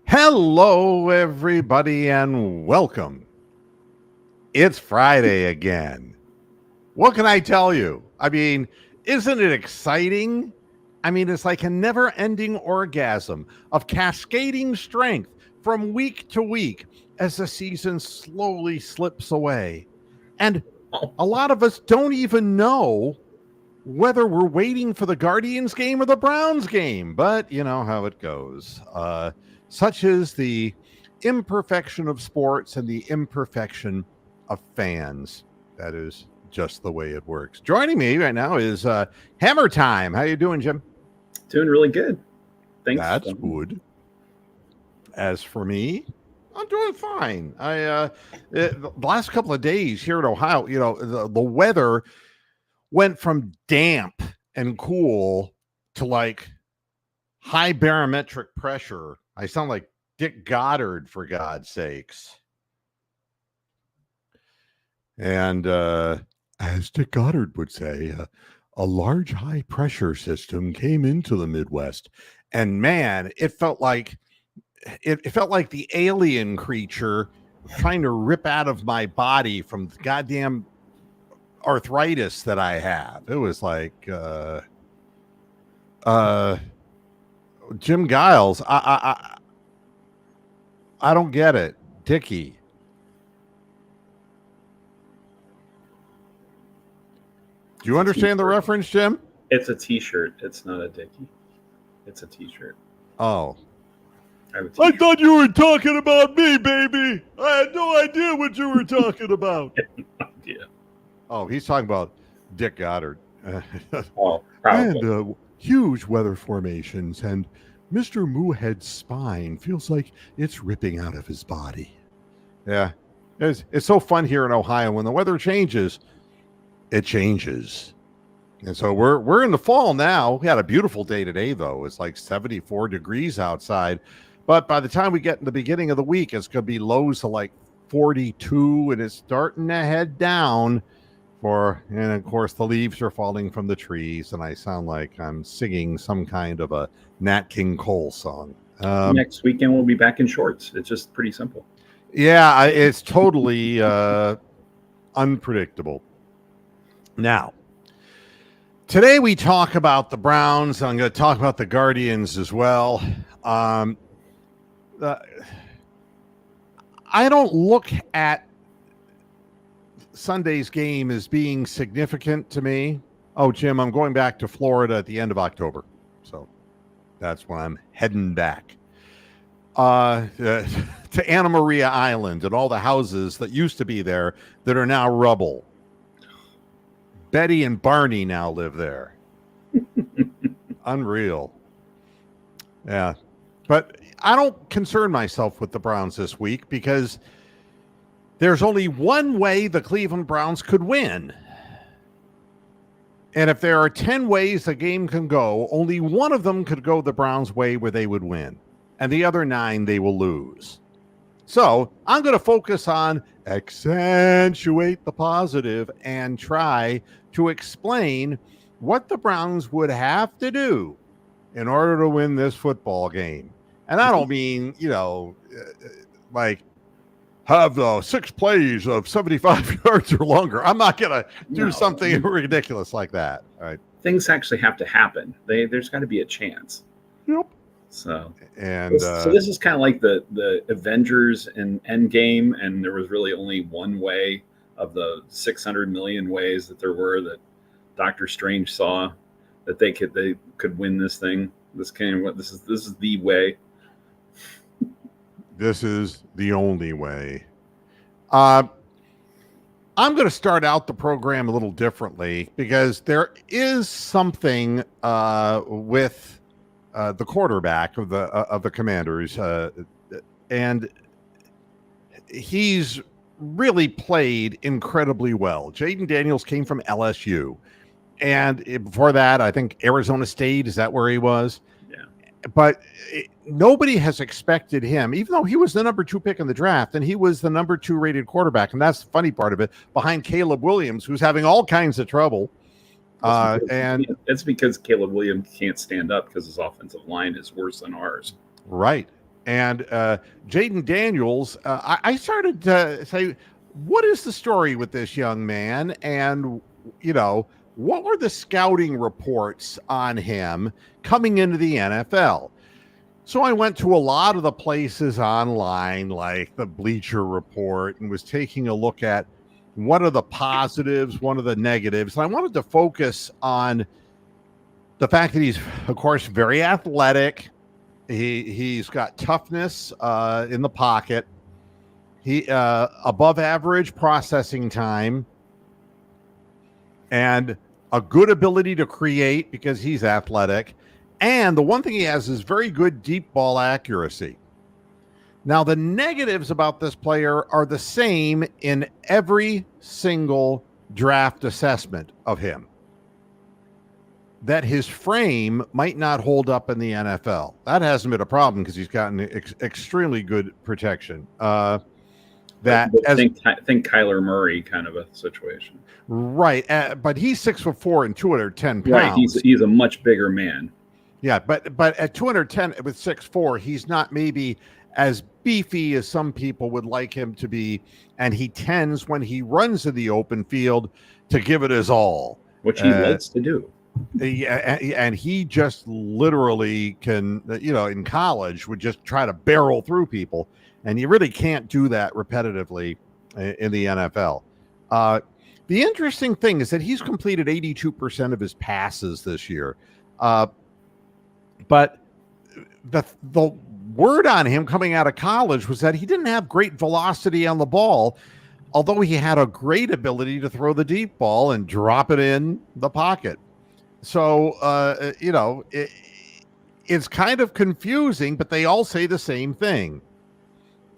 Hello, everybody, and welcome. It's Friday again. What can I tell you? I mean, isn't it exciting? I mean, it's like a never ending orgasm of cascading strength from week to week as the season slowly slips away. And a lot of us don't even know whether we're waiting for the Guardians game or the Browns game, but you know how it goes. Such is the imperfection of sports and the imperfection of fans. That is just the way it works. Joining me right now is Hammer Time. How you doing, Jim? Doing really good. Thanks. That's good. As for me, I'm doing fine. The last couple of days here in Ohio, the weather went from damp and cool to like high barometric pressure. I sound like Dick Goddard, for God's sakes. And as Dick Goddard would say, a large high pressure system came into the Midwest. And man, it felt like the alien creature trying to rip out of my body from the goddamn arthritis that I have. It was like Jim Giles. I don't get it. Dickie. Do you understand the reference, Jim? It's a t-shirt. It's not a dickie. It's a t-shirt. Oh. I thought you were talking about me, baby. I had no idea what you were talking about. Yeah. Oh, he's talking about Dick Goddard. Oh, probably. And huge weather formations, and Mr. Moohead's spine feels like it's ripping out of his body. Yeah. It's so fun here in Ohio. When the weather changes, it changes. And so we're in the fall now. We had a beautiful day today, though. It's like 74 degrees outside. But by the time we get in the beginning of the week, it's going to be lows to like 42, and it's starting to head down. And of course, the leaves are falling from the trees, and I sound like I'm singing some kind of a Nat King Cole song. Next weekend, we'll be back in shorts. It's just pretty simple. Yeah, it's totally unpredictable. Now, today we talk about the Browns. I'm going to talk about the Guardians as well. I don't look at Sunday's game as being significant to me. Oh, Jim, I'm going back to Florida at the end of October. So that's when I'm heading back to Anna Maria Island and all the houses that used to be there that are now rubble. Betty and Barney now live there. Unreal. Yeah. But I don't concern myself with the Browns this week because there's only one way the Cleveland Browns could win. And if there are 10 ways the game can go, only one of them could go the Browns' way where they would win. And the other 9 they will lose. So I'm going to focus on accentuate the positive and try to explain what the Browns would have to do in order to win this football game. And I don't mean, like have 6 plays of 75 yards or longer. I'm not going to do something ridiculous like that. All right. Things actually have to happen. There's got to be a chance. Yep. So this is kind of like the Avengers and Endgame, and there was really only one way of the 600 million ways that there were that Doctor Strange saw that they could win this thing. This is the way. This is the only way. I'm going to start out the program a little differently because there is something with the quarterback of the Commanders, and he's really played incredibly well. Jaden Daniels came from LSU, and before that, I think Arizona State. Is that where he was? Yeah. But nobody has expected him, even though he was the number 2 pick in the draft, and he was the number 2 rated quarterback, and that's the funny part of it, behind Caleb Williams, who's having all kinds of trouble. And it's because Caleb Williams can't stand up because his offensive line is worse than ours. Right. And Jaden Daniels, I started to say, what is the story with this young man? And, what were the scouting reports on him coming into the NFL? So I went to a lot of the places online, like the Bleacher Report, and was taking a look at what are the positives, what are the negatives. And I wanted to focus on the fact that he's, of course, very athletic. He's got toughness in the pocket. He above average processing time, and a good ability to create because he's athletic. And the one thing he has is very good deep ball accuracy. Now, the negatives about this player are the same in every single draft assessment of him. That his frame might not hold up in the NFL. That hasn't been a problem because he's gotten extremely good protection. Think Kyler Murray kind of a situation, right? But he's 6'4" and 210 pounds. Right, he's a much bigger man. Yeah, but at 210 with 6'4", he's not maybe as beefy as some people would like him to be, and he tends, when he runs in the open field, to give it his all, which he likes to do. Yeah, and he just literally can, in college would just try to barrel through people, and you really can't do that repetitively in the NFL. The interesting thing is that he's completed 82% of his passes this year, but the word on him coming out of college was that he didn't have great velocity on the ball, although he had a great ability to throw the deep ball and drop it in the pocket. So, it's kind of confusing, but they all say the same thing.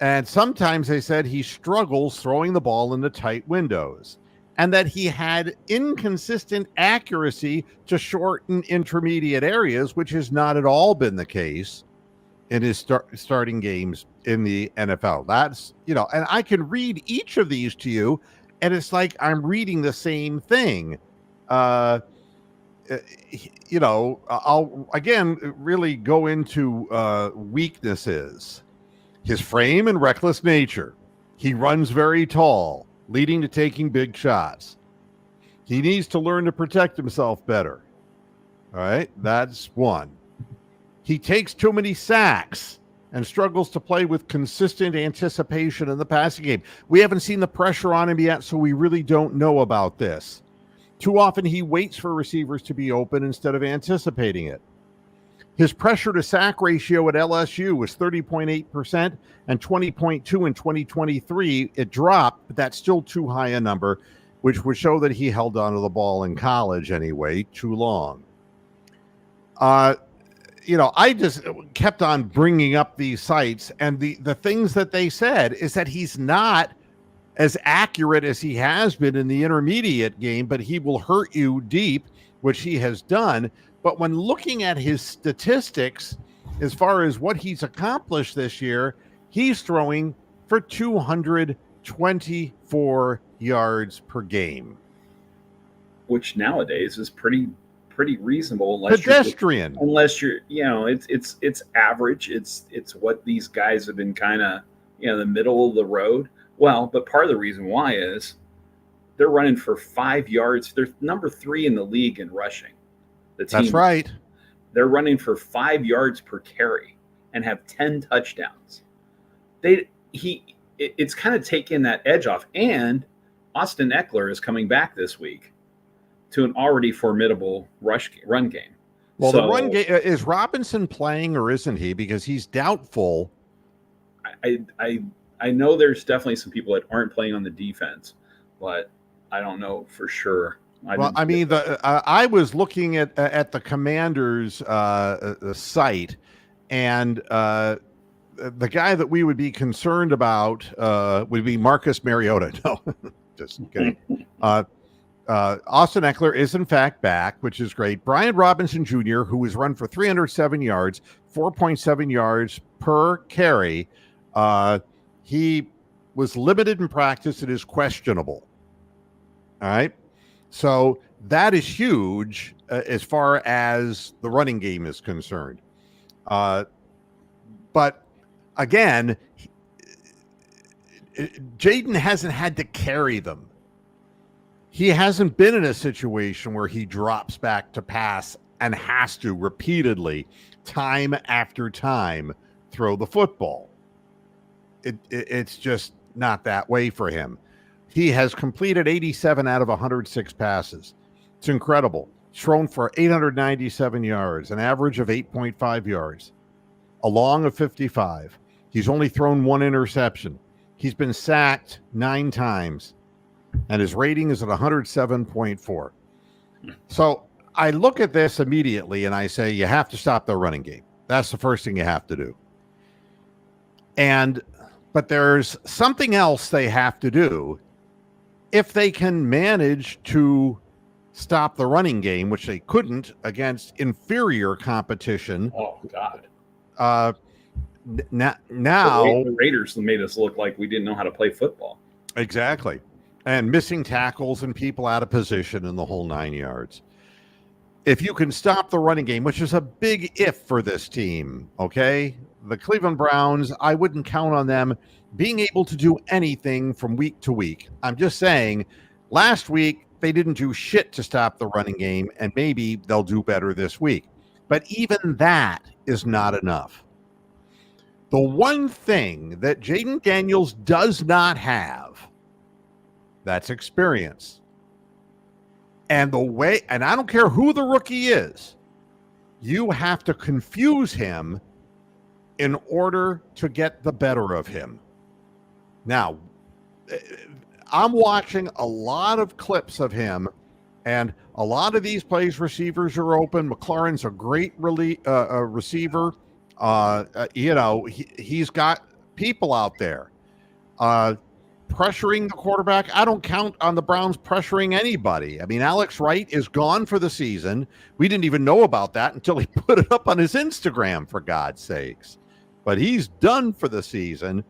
And sometimes they said he struggles throwing the ball into tight windows, and that he had inconsistent accuracy to short and intermediate areas, which has not at all been the case in his starting games in the NFL. That's, and I can read each of these to you, and it's like I'm reading the same thing. I'll again really go into weaknesses. His frame and reckless nature. He runs very tall, leading to taking big shots. He needs to learn to protect himself better. All right, that's one. He takes too many sacks and struggles to play with consistent anticipation in the passing game. We haven't seen the pressure on him yet, so we really don't know about this. Too often he waits for receivers to be open instead of anticipating it. His pressure to sack ratio at LSU was 30.8% and 20.2 in 2023. It dropped, but that's still too high a number, which would show that he held onto the ball in college anyway too long. I just kept on bringing up these sites, and the things that they said is that he's not as accurate as he has been in the intermediate game, but he will hurt you deep, which he has done. But when looking at his statistics, as far as what he's accomplished this year, he's throwing for 224 yards per game, which nowadays is pretty reasonable. Pedestrian. Unless you're it's average. It's what these guys have been kind of, the middle of the road. Well, but part of the reason why is they're running for 5 yards. They're number 3 in the league in rushing. That's right. They're running for 5 yards per carry and have 10 touchdowns. It's kind of taking that edge off. And Austin Eckler is coming back this week to an already formidable run game. Well, the run game, is Robinson playing or isn't he? Because he's doubtful. I know there's definitely some people that aren't playing on the defense, but I don't know for sure. I was looking at the Commanders' site, and the guy that we would be concerned about would be Marcus Mariota. No, just kidding. Austin Eckler is in fact back, which is great. Brian Robinson Jr., who has run for 307 yards, 4.7 yards per carry. He was limited in practice. It is questionable. All right. So that is huge as far as the running game is concerned. But again, Jaden hasn't had to carry them. He hasn't been in a situation where he drops back to pass and has to repeatedly, time after time, throw the football. It's just not that way for him. He has completed 87 out of 106 passes. It's incredible. He's thrown for 897 yards, an average of 8.5 yards, a long of 55. He's only thrown one interception. He's been sacked 9 times, and his rating is at 107.4. So I look at this immediately and I say, you have to stop the running game. That's the first thing you have to do. But there's something else they have to do if they can manage to stop the running game, which they couldn't against inferior competition. Oh, God. Now the Raiders made us look like we didn't know how to play football. Exactly. And missing tackles and people out of position in the whole 9 yards. If you can stop the running game, which is a big if for this team, okay? The Cleveland Browns, I wouldn't count on them being able to do anything from week to week. I'm just saying, last week, they didn't do shit to stop the running game, and maybe they'll do better this week. But even that is not enough. The one thing that Jaden Daniels does not have, that's experience. And I don't care who the rookie is, you have to confuse him in order to get the better of him. Now, I'm watching a lot of clips of him, and a lot of these plays, receivers are open. McLaurin's a great receiver. He's got people out there pressuring the quarterback. I don't count on the Browns pressuring anybody. I mean, Alex Wright is gone for the season. We didn't even know about that until he put it up on his Instagram, for God's sakes. But he's done for the season.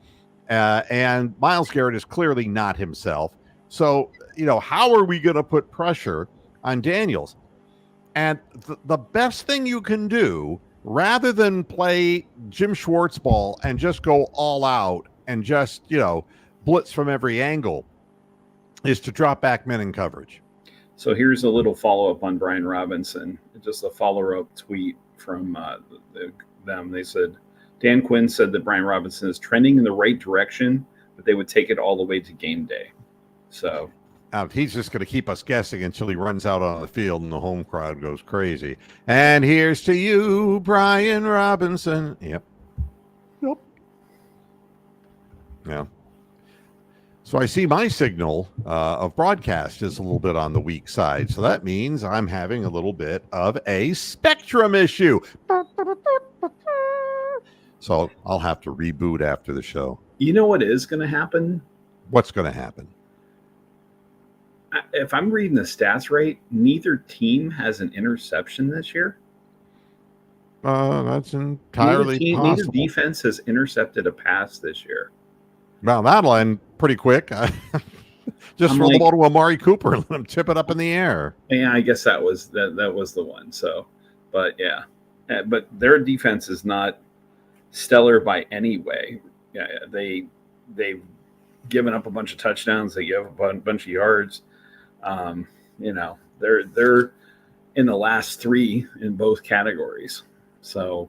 And Myles Garrett is clearly not himself. So, how are we going to put pressure on Daniels? And the best thing you can do, rather than play Jim Schwartz ball and just go all out and just, blitz from every angle, is to drop back men in coverage. So here's a little follow-up on Brian Robinson. Just a follow-up tweet from them. They said, Dan Quinn said that Brian Robinson is trending in the right direction, but they would take it all the way to game day. So he's just going to keep us guessing until he runs out on the field and the home crowd goes crazy. And here's to you, Brian Robinson. Yep. Yeah. So I see my signal of broadcast is a little bit on the weak side. So that means I'm having a little bit of a spectrum issue. So I'll have to reboot after the show. You know what is going to happen? What's going to happen? If I'm reading the stats right, neither team has an interception this year. That's entirely possible. Neither defense has intercepted a pass this year. Well, that'll end pretty quick. Just throw the ball to Amari Cooper and let him tip it up in the air. Yeah, I guess that was the one. So, but yeah, but their defense is not stellar by any way. Yeah, they've given up a bunch of touchdowns. They give up a bunch of yards. They're in the last 3 in both categories. So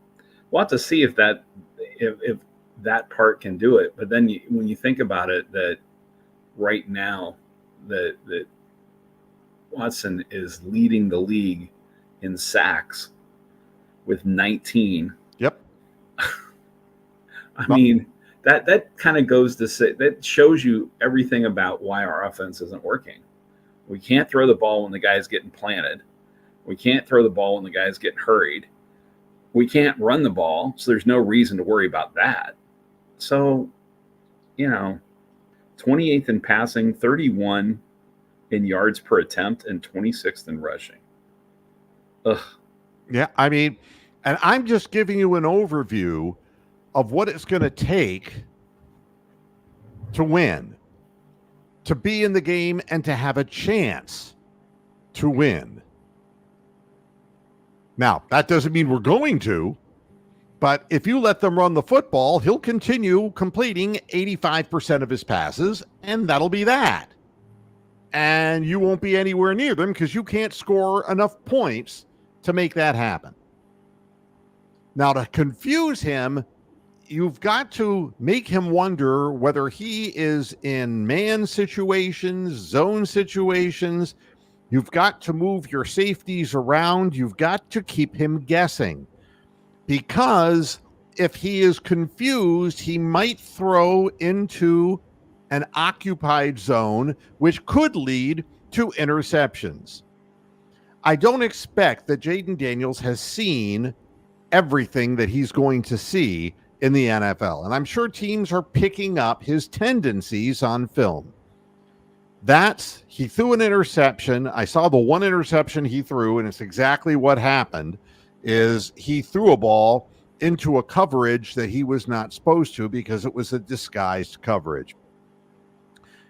we'll have to see if that part can do it. But then when you think about it, that right now that Watson is leading the league in sacks with 19. Yep. I mean, that kind of goes to say, that shows you everything about why our offense isn't working. We can't throw the ball when the guy's getting planted. We can't throw the ball when the guy's getting hurried. We can't run the ball, so there's no reason to worry about that. So, 28th in passing, 31 in yards per attempt, and 26th in rushing. Ugh. Yeah, I mean, and I'm just giving you an overview of what it's going to take to win, to be in the game, and to have a chance to win. Now, that doesn't mean we're going to, But if you let them run the football, he'll continue completing 85% of his passes, and that'll be that. And you won't be anywhere near them because you can't score enough points to make that happen. Now, to confuse him, you've got to make him wonder whether he is in man situations, zone situations. You've got to move your safeties around. You've got to keep him guessing. Because if he is confused, he might throw into an occupied zone, which could lead to interceptions. I don't expect that Jaden Daniels has seen everything that he's going to see in the NFL. And I'm sure teams are picking up his tendencies on film. He threw an interception. I saw the one interception he threw, and it's exactly what happened. Is he threw a ball into a coverage that he was not supposed to because it was a disguised coverage.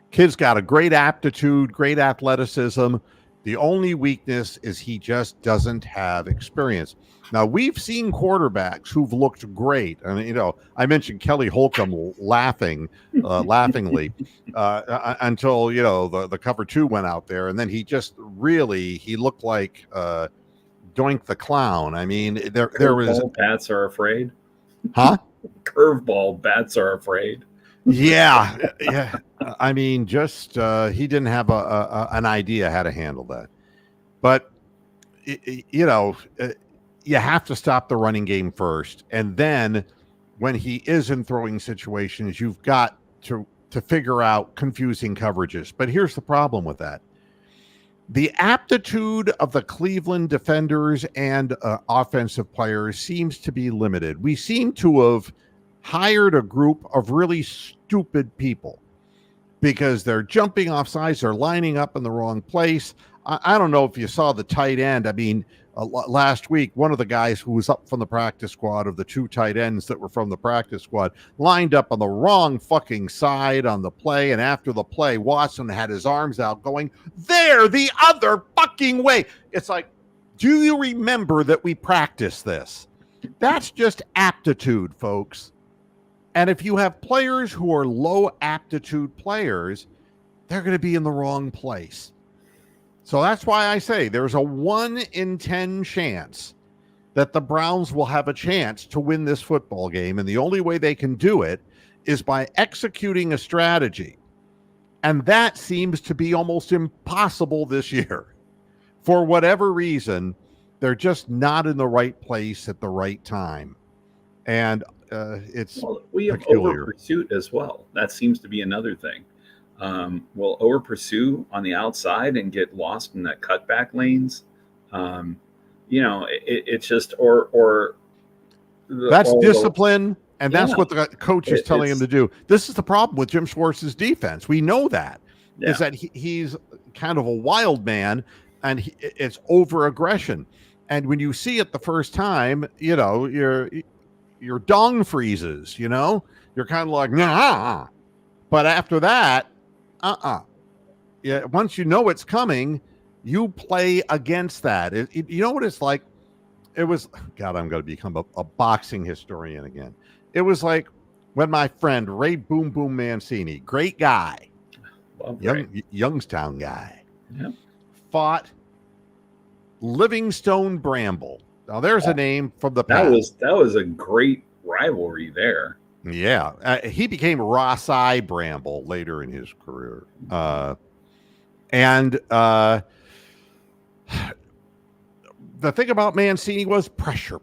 Kid's got a great aptitude, great athleticism. The only weakness is he just doesn't have experience. Now, we've seen quarterbacks who've looked great. And, I mentioned Kelly Holcomb laughingly until, the cover two went out there. And then he looked like Doink the Clown. I mean, there was bats are afraid. Huh? Curveball bats are afraid. Yeah. I mean, just he didn't have an idea how to handle that. But you have to stop the running game first, and then when he is in throwing situations, you've got to figure out confusing coverages. But here's the problem with that. The aptitude of the Cleveland defenders and offensive players seems to be limited. We seem to have hired a group of really stupid people because they're jumping off sides, they're lining up in the wrong place. I don't know if you saw the tight end. I mean, last week, one of the guys who was up from the practice squad of the two tight ends that were from the practice squad lined up on the wrong fucking side on the play. And after the play, Watson had his arms out going, "There, the other fucking way." It's like, do you remember that we practiced this? That's just aptitude, folks. And if you have players who are low aptitude players, they're going to be in the wrong place. So that's why I say there's a 1 in 10 chance that the Browns will have a chance to win this football game. And the only way they can do it is by executing a strategy. And that seems to be almost impossible this year. For whatever reason, they're just not in the right place at the right time. And we have over pursuit as well. That seems to be another thing. We'll over pursue on the outside and get lost in that cutback lanes. It's just that's discipline, and that's what the coach is telling him to do. This is the problem with Jim Schwartz's defense. We know that is that he's kind of a wild man, and it's over aggression. And when you see it the first time, your dong freezes. You're kind of like nah. But after that, yeah. Once you know it's coming, you play against that. You know what it's like? It was, God, I'm going to become a boxing historian again. It was like when my friend Ray Boom Boom Mancini, great guy, Youngstown guy, fought Livingstone Bramble. Now there's a name from the past. That was a great rivalry there. Yeah, he became Ross-I Bramble later in his career. And the thing about Mancini was pressure.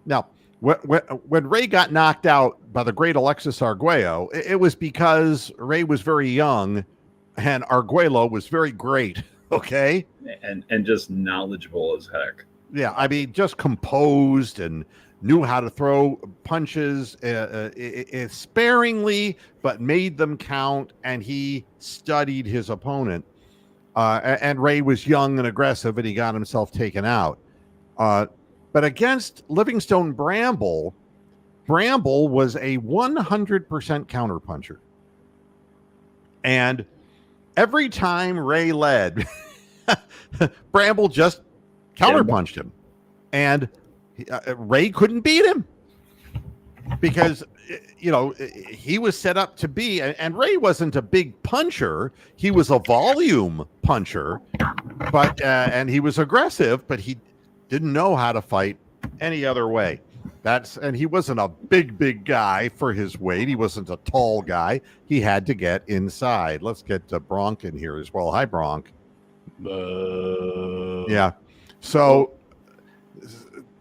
Now, when Ray got knocked out by the great Alexis Arguello, it was because Ray was very young and Arguello was very great, okay? And just knowledgeable as heck. Yeah, I mean, just composed and knew how to throw punches sparingly, but made them count, and he studied his opponent. And Ray was young and aggressive, and he got himself taken out. But against Livingstone Bramble was a 100% counterpuncher. And every time Ray led, Bramble just counterpunched him. And Ray couldn't beat him because, he was set up to be, and Ray wasn't a big puncher. He was a volume puncher, but and he was aggressive, but he didn't know how to fight any other way. And he wasn't a big guy for his weight. He wasn't a tall guy. He had to get inside. Let's get Bronk in here as well. Hi, Bronk. Yeah. So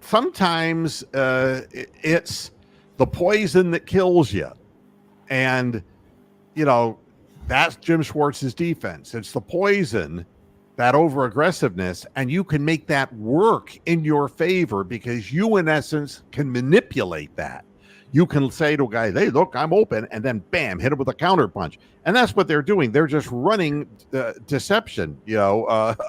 sometimes it's the poison that kills you. And, that's Jim Schwartz's defense. It's the poison, that over aggressiveness, and you can make that work in your favor because you, in essence, can manipulate that. You can say to a guy, hey, look, I'm open, and then bam, hit him with a counter punch. And that's what they're doing. They're just running deception,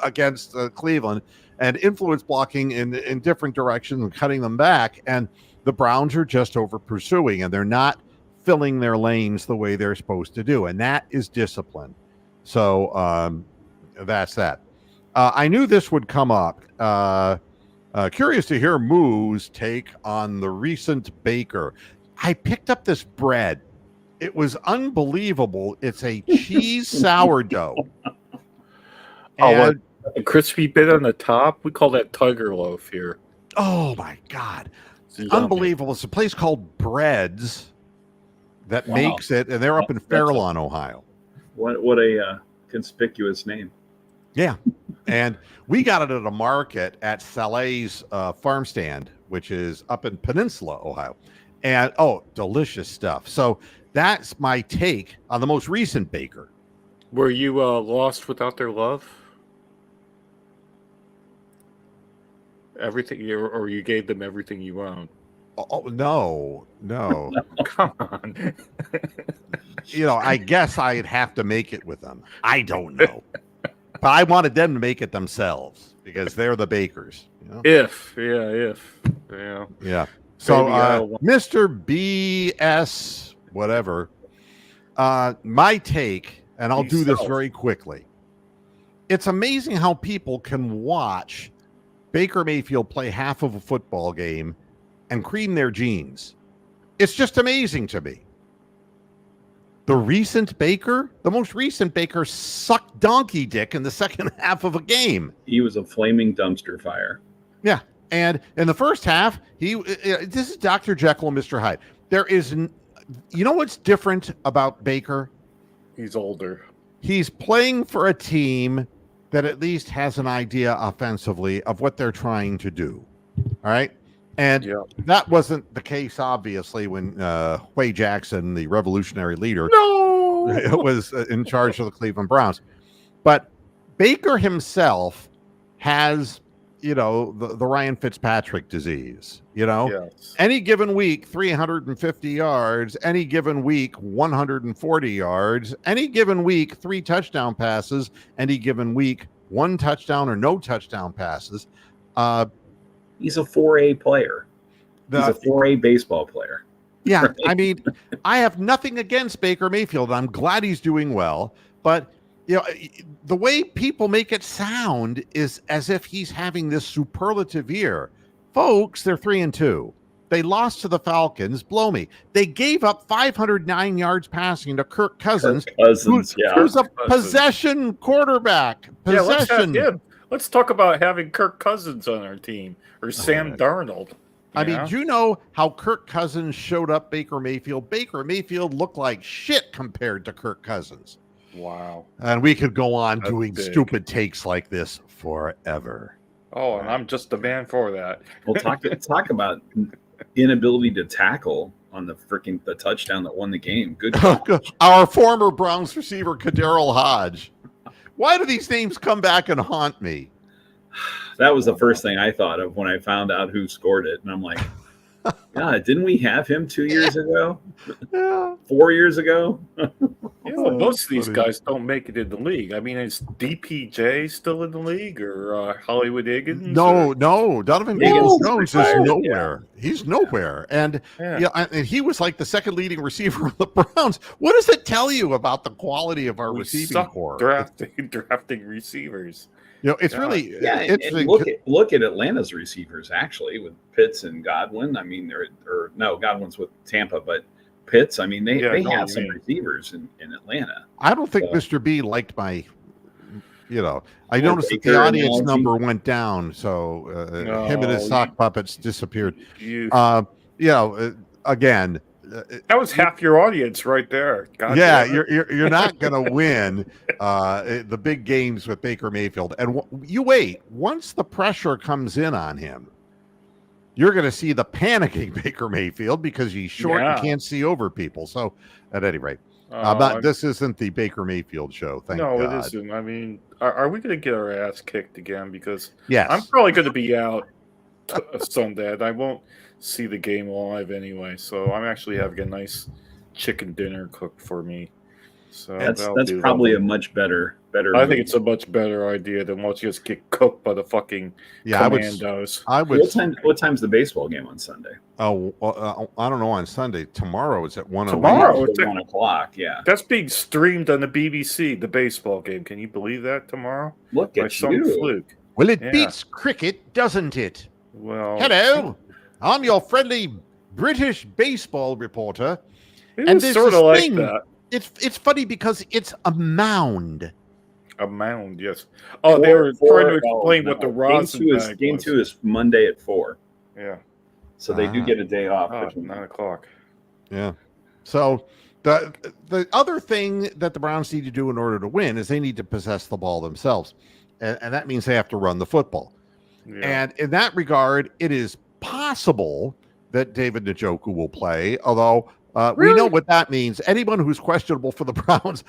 against Cleveland and influence blocking in different directions and cutting them back. And the Browns are just over pursuing, and they're not filling their lanes the way they're supposed to do. And that is discipline. So that's that. I knew this would come up. Curious to hear Moo's take on the recent Baker. I picked up this bread. It was unbelievable. It's a cheese sourdough. A crispy bit on the top? We call that tiger loaf here. Oh, my God. Unbelievable. It's a place called Breads that makes it, and they're up in Fairlawn, Ohio. What a conspicuous name. Yeah. And we got it at a market at Saleh's farm stand, which is up in Peninsula, Ohio. And, delicious stuff. So that's my take on the most recent Baker. Were you lost without their love? Everything, or you gave them everything you own? Oh, no. Come on. I guess I'd have to make it with them. I don't know. But I wanted them to make it themselves because they're the bakers. If. Yeah. So, Mr. BS, whatever, my take, and I'll do this very quickly. It's amazing how people can watch Baker Mayfield play half of a football game and cream their jeans. It's just amazing to me. The most recent Baker sucked donkey dick in the second half of a game. He was a flaming dumpster fire. Yeah. And in the first half, this is Dr. Jekyll and Mr. Hyde. What's different about Baker? He's older. He's playing for a team that at least has an idea offensively of what they're trying to do. All right. And that wasn't the case, obviously, when Huey Jackson, the revolutionary leader, was in charge of the Cleveland Browns. But Baker himself has, the Ryan Fitzpatrick disease. Yes. Any given week, 350 yards. Any given week, 140 yards. Any given week, 3 touchdown passes. Any given week, 1 touchdown or no touchdown passes. He's a 4A player. He's a 4A baseball player. Yeah, I mean, I have nothing against Baker Mayfield. I'm glad he's doing well. But, the way people make it sound is as if he's having this superlative year. Folks, they're 3-2. They lost to the Falcons. Blow me. They gave up 509 yards passing to Kirk Cousins, who's a possession quarterback. Let's talk about having Kirk Cousins on our team or Sam Darnold. I mean, do you know how Kirk Cousins showed up Baker Mayfield? Baker Mayfield looked like shit compared to Kirk Cousins. Wow. And we could go on doing stupid takes like this forever. Oh, and I'm just the man for that. Well, talk about inability to tackle on the touchdown that won the game. Good. Our former Browns receiver, Kaderil Hodge. Why do these names come back and haunt me? That was the first thing I thought of when I found out who scored it. And I'm like, God, didn't we have him 2 years ago? 4 years ago? Most of these guys don't make it in the league. I mean, is DPJ still in the league or Hollywood Higgins? No. Donovan Jones is nowhere. Yeah. He's nowhere. And and he was like the second leading receiver of the Browns. What does it tell you about the quality of our receiving core? Drafting receivers. It's really and interesting. look at Atlanta's receivers actually with Pitts and Godwin. I mean, Godwin's with Tampa, but Pitts. I mean, they have some receivers in Atlanta. I don't think Mr. B liked my. I noticed that the audience number went down, so him and his sock puppets disappeared. Again. That was half your audience right there. God you're not going to win the big games with Baker Mayfield. And you wait. Once the pressure comes in on him, you're going to see the panicking Baker Mayfield because he's short and can't see over people. So, at any rate, this isn't the Baker Mayfield show. Thank God. No, it isn't. I mean, are we going to get our ass kicked again? Because yes. I'm probably going to be out Sunday. I won't see the game live anyway, so I'm actually having a nice chicken dinner cooked for me. So that's probably a much better. I think it's a much better idea than watching us get cooked by the fucking commandos. I would. What time's the baseball game on Sunday? Oh, I don't know. On Sunday, tomorrow is at 1:00. Tomorrow it's at 1:00. Yeah, that's being streamed on the BBC. The baseball game. Can you believe that tomorrow? Look at you. Fluke. Well, it beats cricket, doesn't it? Well, hello. I'm your friendly British baseball reporter. And this sort of like that. It's funny because it's a mound. A mound, yes. Oh, they were trying to explain what the rosin bag Game 2 is Monday at 4. Yeah. So they do get a day off. 9:00. Yeah. So the other thing that the Browns need to do in order to win is they need to possess the ball themselves. And that means they have to run the football. Yeah. And in that regard, it is possible that David Njoku will play, although we know what that means. Anyone who's questionable for the Browns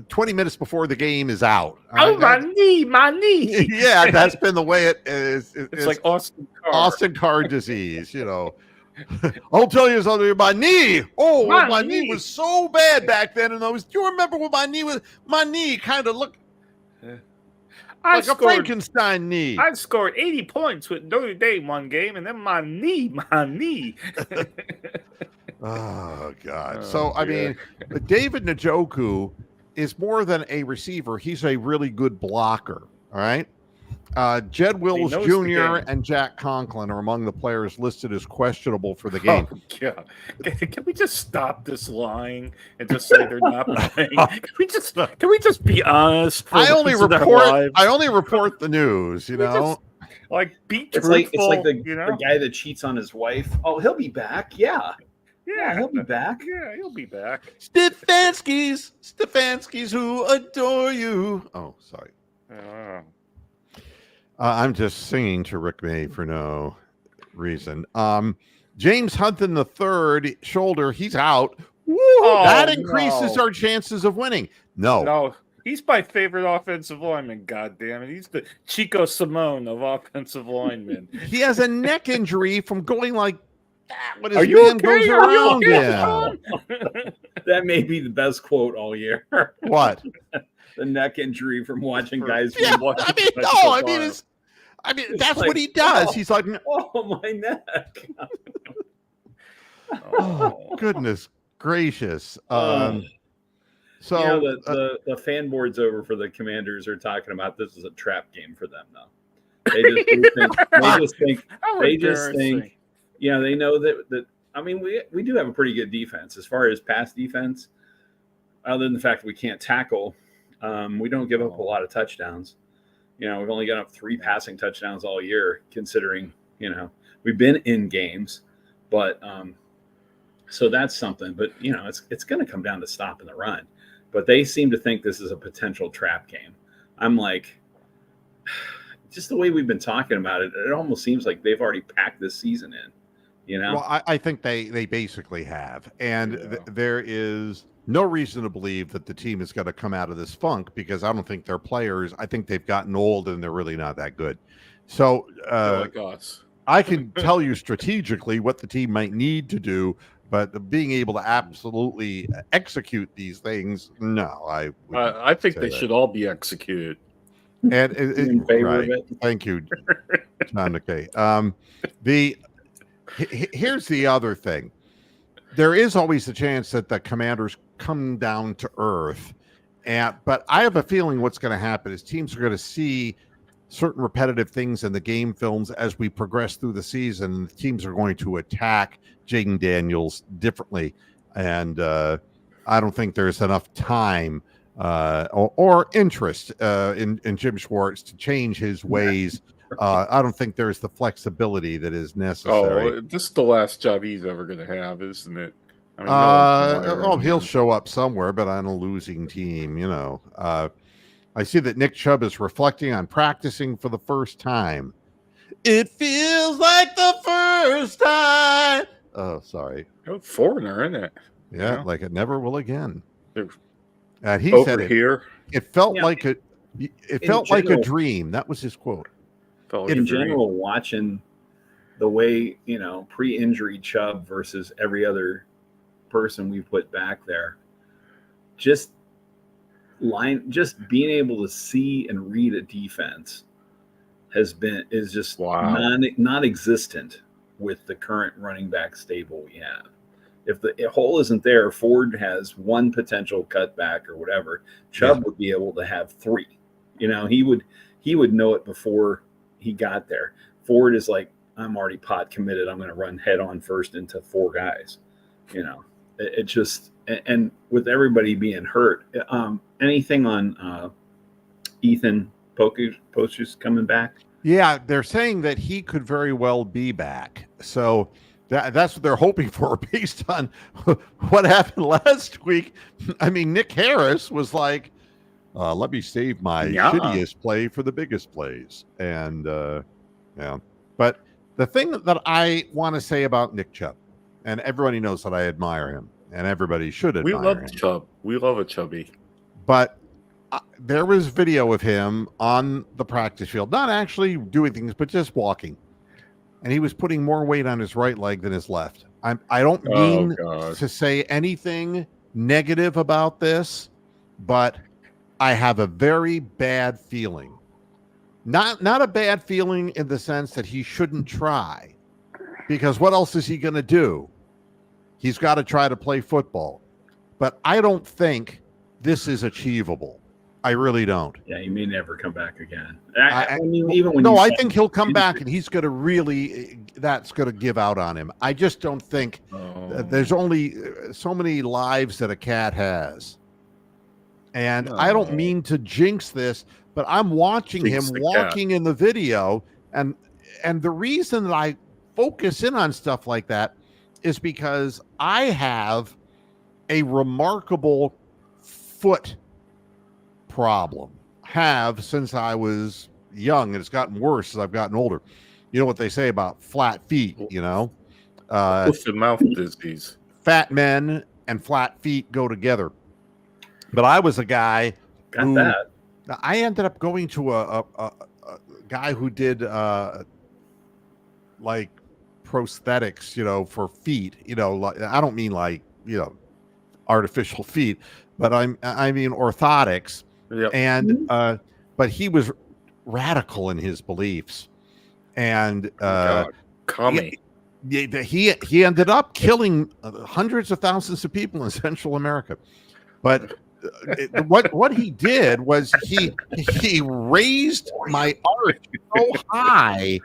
20 minutes before the game is out. My knee. Yeah, that's been the way it is. It's like Austin Carr disease, I'll tell you something. My knee. Oh, my knee was so bad back then. And do you remember what my knee was? My knee kind of looked like a Frankenstein knee. I scored 80 points with Notre Dame one game, and then my knee. Oh, God. I mean, David Njoku is more than a receiver. He's a really good blocker, all right? Jed Wills Jr. and Jack Conklin are among the players listed as questionable for the game. Oh, yeah. Can we just stop this lying and just say they're not playing? Can we just be honest? I only report the news, be truthful. It's like the guy that cheats on his wife. Oh, he'll be back. Yeah, he'll be back. Yeah, he'll be back. Stefanskis who adore you. Oh, sorry. I'm just singing to Rick May for no reason. James Hunton III, shoulder, he's out. Woo! That increases our chances of winning. No. He's my favorite offensive lineman, goddammit. He's the Chico Simone of offensive linemen. He has a neck injury from going like that when his hand goes around him. That may be the best quote all year. What? The neck injury from watching guys. Yeah, that's what he does. He's like, oh, my neck. Oh, goodness gracious. The fan boards over for the Commanders are talking about this is a trap game for them now. They just think they know that I mean we do have a pretty good defense as far as pass defense. Other than the fact that we can't tackle, we don't give up a lot of touchdowns. We've only got up 3 passing touchdowns all year, considering, we've been in games, but so that's something. But, it's going to come down to stopping the run. But they seem to think this is a potential trap game. I'm like, just the way we've been talking about it, it almost seems like they've already packed this season in, Well, I think they basically have. And there is no reason to believe that the team is going to come out of this funk because I don't think their players, I think they've gotten old and they're really not that good. So like us. I can tell you strategically what the team might need to do, but being able to absolutely execute these things, no. I think they should all be executed. And in favor of it. Thank you, John McKay. Here's the other thing. There is always the chance that the Commanders come down to earth. But I have a feeling what's going to happen is teams are going to see certain repetitive things in the game films as we progress through the season. Teams are going to attack Jaden Daniels differently, and I don't think there's enough time or interest in Jim Schwartz to change his ways. I don't think there's the flexibility that is necessary. Oh, this is the last job he's ever going to have, isn't it? I mean, no one's he'll show up somewhere, but on a losing team, you know. I see that Nick Chubb is reflecting on practicing for the first time. It feels like the first time. Oh, sorry. Oh, foreigner, isn't it? Yeah, like it never will again. They're And he over said here. it felt Yeah. like like a dream. That was his quote. In general, watching the way, you know, pre-injury Chubb versus every other person we put back there, just being able to see and read a defense is just non-existent with the current running back stable we have. If the hole isn't there, Ford has one potential cutback or whatever. Chubb would be able to have three. You know, he would know it before he got there. Ford is like, I'm already pot committed. I'm going to run head on first into four guys. You know, it just, and with everybody being hurt, anything on Ethan Poch's coming back? Yeah, they're saying that he could very well be back. So that's what they're hoping for based on what happened last week. I mean, Nick Harris was like, let me save my shittiest play for the biggest plays. And, but the thing that I want to say about Nick Chubb, and everybody knows that I admire him, and everybody should admire him. We love Chubb. We love a Chubby. But there was video of him on the practice field, not actually doing things, but just walking. And he was putting more weight on his right leg than his left. I don't mean to say anything negative about this, but I have a very bad feeling. Not a bad feeling in the sense that he shouldn't try, because what else is he going to do? He's got to try to play football. But I don't think this is achievable. I really don't. Yeah, he may never come back again. I think he'll come back, and he's going to really, that's going to give out on him. I just don't think there's only so many lives that a cat has. And I don't mean to jinx this, but I'm watching him walking in the video. And the reason that I focus in on stuff like that is because I have a remarkable foot problem. Have since I was young, and it's gotten worse as I've gotten older. You know what they say about flat feet, you know? Foot and mouth disease. Fat men and flat feet go together. But I was a guy I ended up going to a guy who did like prosthetics, you know, for feet. You know, like, I don't mean like, you know, artificial feet, but I mean orthotics. Yep. And but he was radical in his beliefs, and he ended up killing hundreds of thousands of people in Central America. But what he did was he raised my arch so high.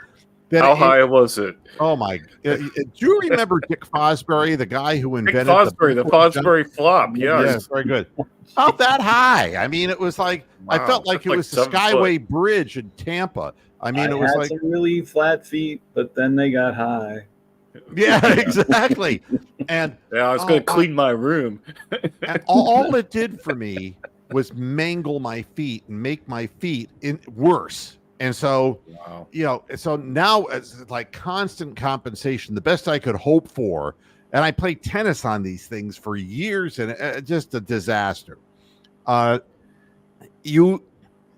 How high was it? Oh my! Do you remember Dick Fosbury, the guy who invented the Fosbury flop? Yes, very good. About that high. I mean, it was like I felt like it was the Skyway Bridge in Tampa. I mean, it was like some really flat feet, but then they got high. Yeah, exactly. And I was going to clean my room. And all it did for me was mangle my feet and make my feet worse. And so, you know, so now it's like constant compensation, the best I could hope for. And I played tennis on these things for years, and just a disaster. You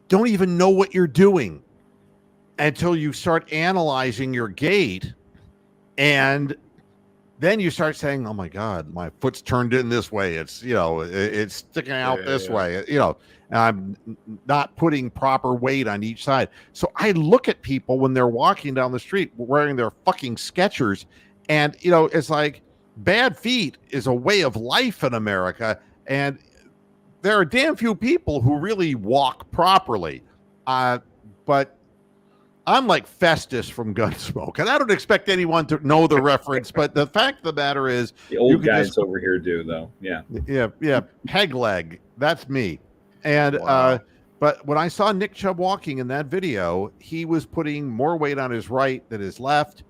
don't even know what you're doing until you start analyzing your gait. And then you start saying, oh my God, my foot's turned in this way. It's, you know, it's sticking out this way, you know, and I'm not putting proper weight on each side. So I look at people when they're walking down the street wearing their fucking Skechers, and, you know, it's like bad feet is a way of life in America. And there are damn few people who really walk properly. But I'm like Festus from Gunsmoke, and I don't expect anyone to know the reference, but the fact of the matter is, The old you could guys just, over here do, though. Yeah. yeah, peg leg. That's me. And Wow. but when I saw Nick Chubb walking in that video, he was putting more weight on his right than his left,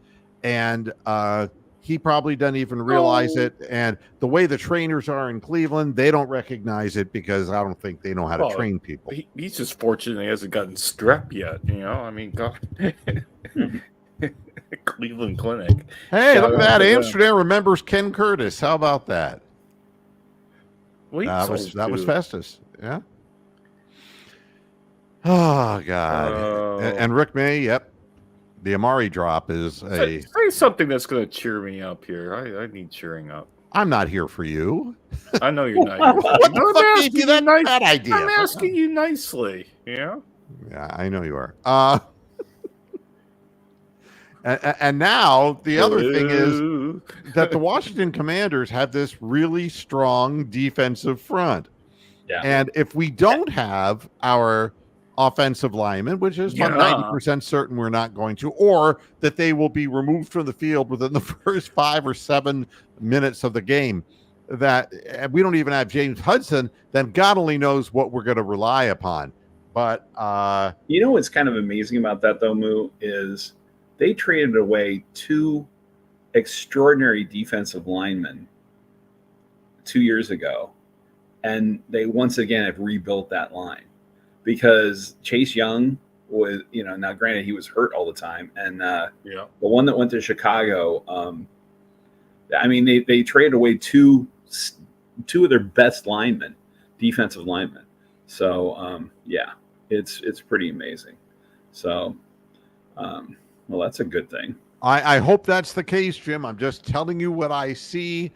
and he probably doesn't even realize it. And the way the trainers are in Cleveland, they don't recognize it because I don't think they know how to Well, train people. He's just fortunate he hasn't gotten strep yet. I mean, God. Cleveland Clinic. Hey, Shout look at out that. to them. Amsterdam remembers Ken Curtis. How about that? Well, That was Festus. Yeah. Oh God. And Rick May. Yep. The Amari drop is Say something that's going to cheer me up here. I need cheering up. I'm not here for you. I know you're not. Here What the fuck gave you that bad idea? I'm asking you nicely. Yeah, I know you are. And now the other thing is that the Washington Commanders have this really strong defensive front. Yeah. And if we don't have our offensive linemen, which is about 90% certain we're not going to, or that they will be removed from the field within the first 5 or 7 minutes of the game, that we don't even have James Hudson, then God only knows what we're going to rely upon. But you know what's kind of amazing about that, though, Moo, is they traded away 2 extraordinary defensive linemen 2 years ago, and they once again have rebuilt that line. Because Chase Young was, now granted he was hurt all the time, and the one that went to Chicago, I mean they traded away two of their best linemen, defensive linemen. So yeah, it's pretty amazing. So well, that's a good thing. I hope that's the case, Jim. I'm just telling you what I see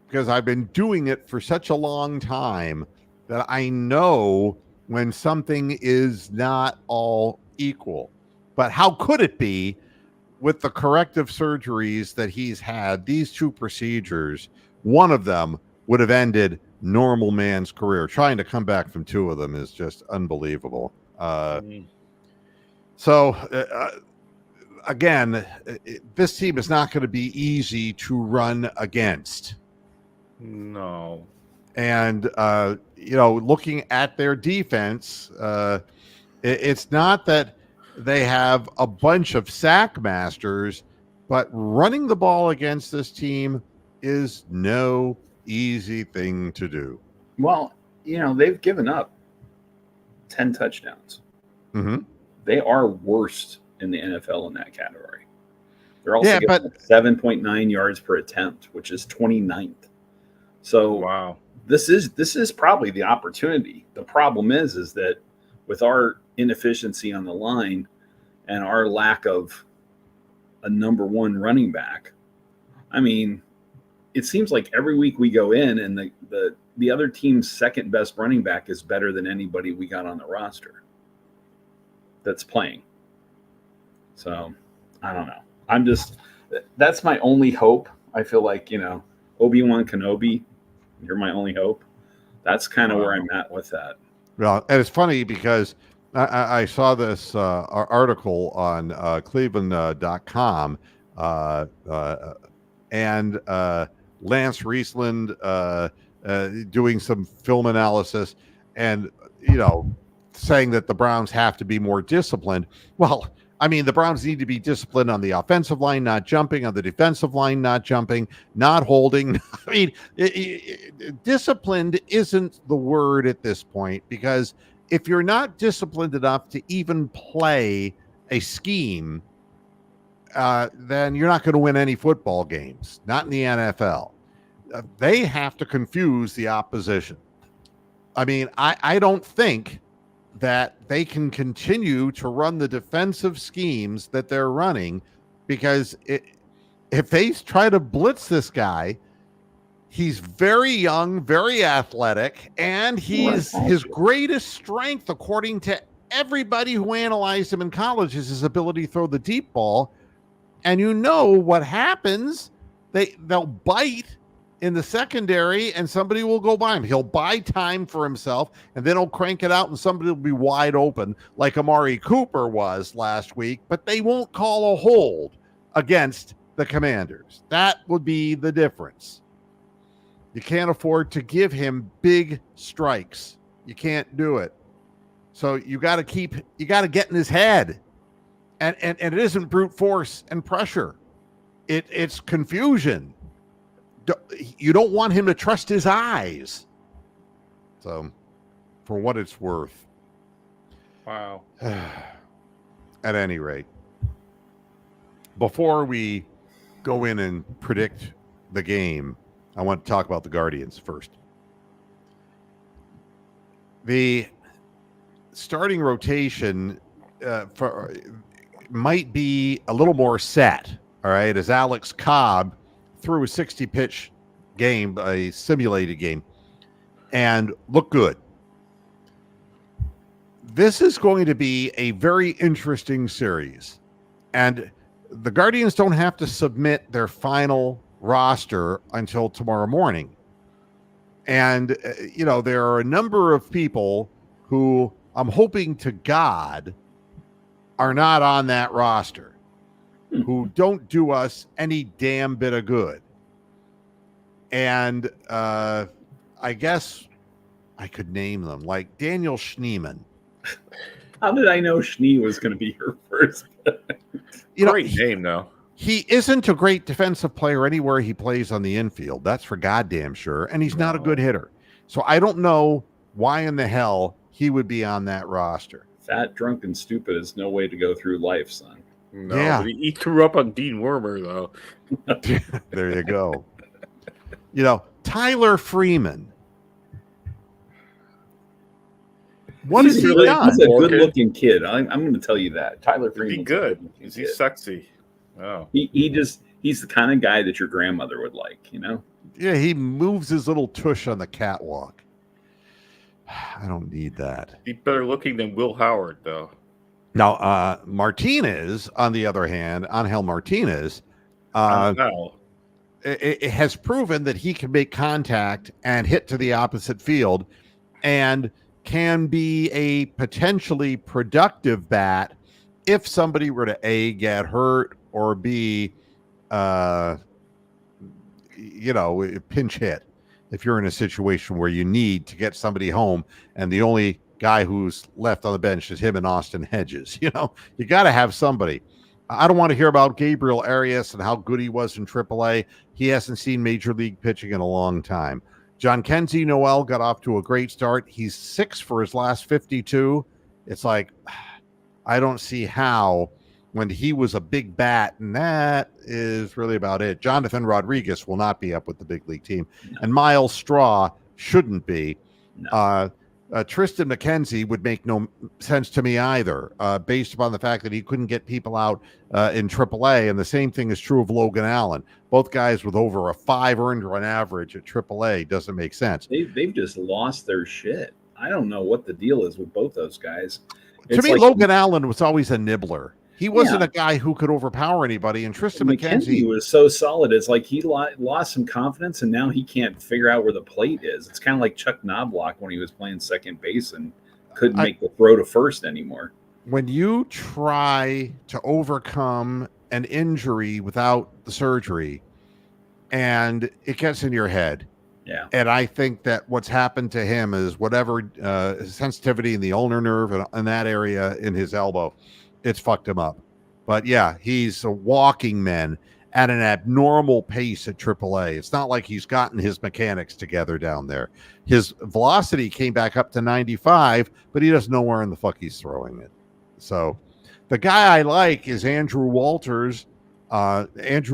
because I've been doing it for such a long time that I know when something is not all equal. But how could it be with the corrective surgeries that he's had, these 2 procedures, one of them would have ended normal man's career. Trying to come back from 2 of them is just unbelievable. So again, this team is not going to be easy to run against. No. And, looking at their defense, it's not that they have a bunch of sack masters, but running the ball against this team is no easy thing to do. Well, they've given up 10 touchdowns. Mm-hmm. They are worst in the NFL in that category. They're also getting 7.9 yards per attempt, which is 29th. So wow. This is probably the opportunity. The problem is that with our inefficiency on the line and our lack of a number 1 running back, I mean, it seems like every week we go in and the other team's second best running back is better than anybody we got on the roster that's playing. So I don't know. That's my only hope. I feel like, Obi-Wan Kenobi, you're my only hope. That's kind of where I'm at with that. Well, and it's funny because I saw this article on Cleveland.com and Lance Riesland doing some film analysis and, saying that the Browns have to be more disciplined. Well, I mean, the Browns need to be disciplined on the offensive line, not jumping, on the defensive line, not jumping, not holding. I mean, disciplined isn't the word at this point, because if you're not disciplined enough to even play a scheme, then you're not going to win any football games, not in the NFL. They have to confuse the opposition. I mean, I don't think that they can continue to run the defensive schemes that they're running, because if they try to blitz this guy, he's very young, very athletic, and his greatest strength, according to everybody who analyzed him in college, is his ability to throw the deep ball. And what happens? They'll bite in the secondary, and somebody will go by him. He'll buy time for himself, and then he'll crank it out, and somebody will be wide open, like Amari Cooper was last week, but they won't call a hold against the Commanders. That would be the difference. You can't afford to give him big strikes. You can't do it. So you got to get in his head. And it isn't brute force and pressure. It's confusion. You don't want him to trust his eyes. So, for what it's worth. Wow. At any rate, before we go in and predict the game, I want to talk about the Guardians first. The starting rotation might be a little more set, all right, as Alex Cobb threw a 60-pitch game, a simulated game, and looked good. This is going to be a very interesting series, and the Guardians don't have to submit their final roster until tomorrow morning. And, there are a number of people who I'm hoping to God are not on that roster, who don't do us any damn bit of good. And I guess I could name them, like Daniel Schneemann. How did I know Schnee was going to be your first? Great name, though. He isn't a great defensive player anywhere he plays on the infield. That's for goddamn sure. And he's not a good hitter. So I don't know why in the hell he would be on that roster. Fat, drunk, and stupid is no way to go through life, son. No, yeah. But he threw up on Dean Wormer, though. There you go. Tyler Freeman. What has he done? He's a good-looking kid. I'm going to tell you that. Tyler Freeman. Be good. He's sexy. Oh. He's the kind of guy that your grandmother would like, Yeah, he moves his little tush on the catwalk. I don't need that. He's better looking than Will Howard, though. Now, Martinez, on the other hand, Angel Martinez, it has proven that he can make contact and hit to the opposite field and can be a potentially productive bat if somebody were to A, get hurt, or B, pinch hit. If you're in a situation where you need to get somebody home and the only guy who's left on the bench is him and Austin Hedges, you got to have somebody. I don't want to hear about Gabriel Arias and how good he was in AAA. He hasn't seen major league pitching in a long time. John Kenzie Noel got off to a great start. He's 6 for his last 52. It's like, I don't see how when he was a big bat, and that is really about it. Jonathan Rodriguez will not be up with the big league team, and Miles Straw shouldn't be. No. Tristan McKenzie would make no sense to me either, based upon the fact that he couldn't get people out in AAA, and the same thing is true of Logan Allen. Both guys with over a 5 earned run average at AAA doesn't make sense. They've just lost their shit. I don't know what the deal is with both those guys. To me, Logan Allen was always a nibbler. He wasn't a guy who could overpower anybody, and Tristan McKenzie was so solid. It's like he lost some confidence, and now he can't figure out where the plate is. It's kind of like Chuck Knobloch when he was playing second base and couldn't make the throw to first anymore. When you try to overcome an injury without the surgery, and it gets in your head, and I think that what's happened to him is whatever sensitivity in the ulnar nerve in that area in his elbow, it's fucked him up. But yeah, he's a walking man at an abnormal pace at AAA. It's not like he's gotten his mechanics together down there. His velocity came back up to 95, but he doesn't know where in the fuck he's throwing it. So the guy I like is Andrew Walters. I wouldn't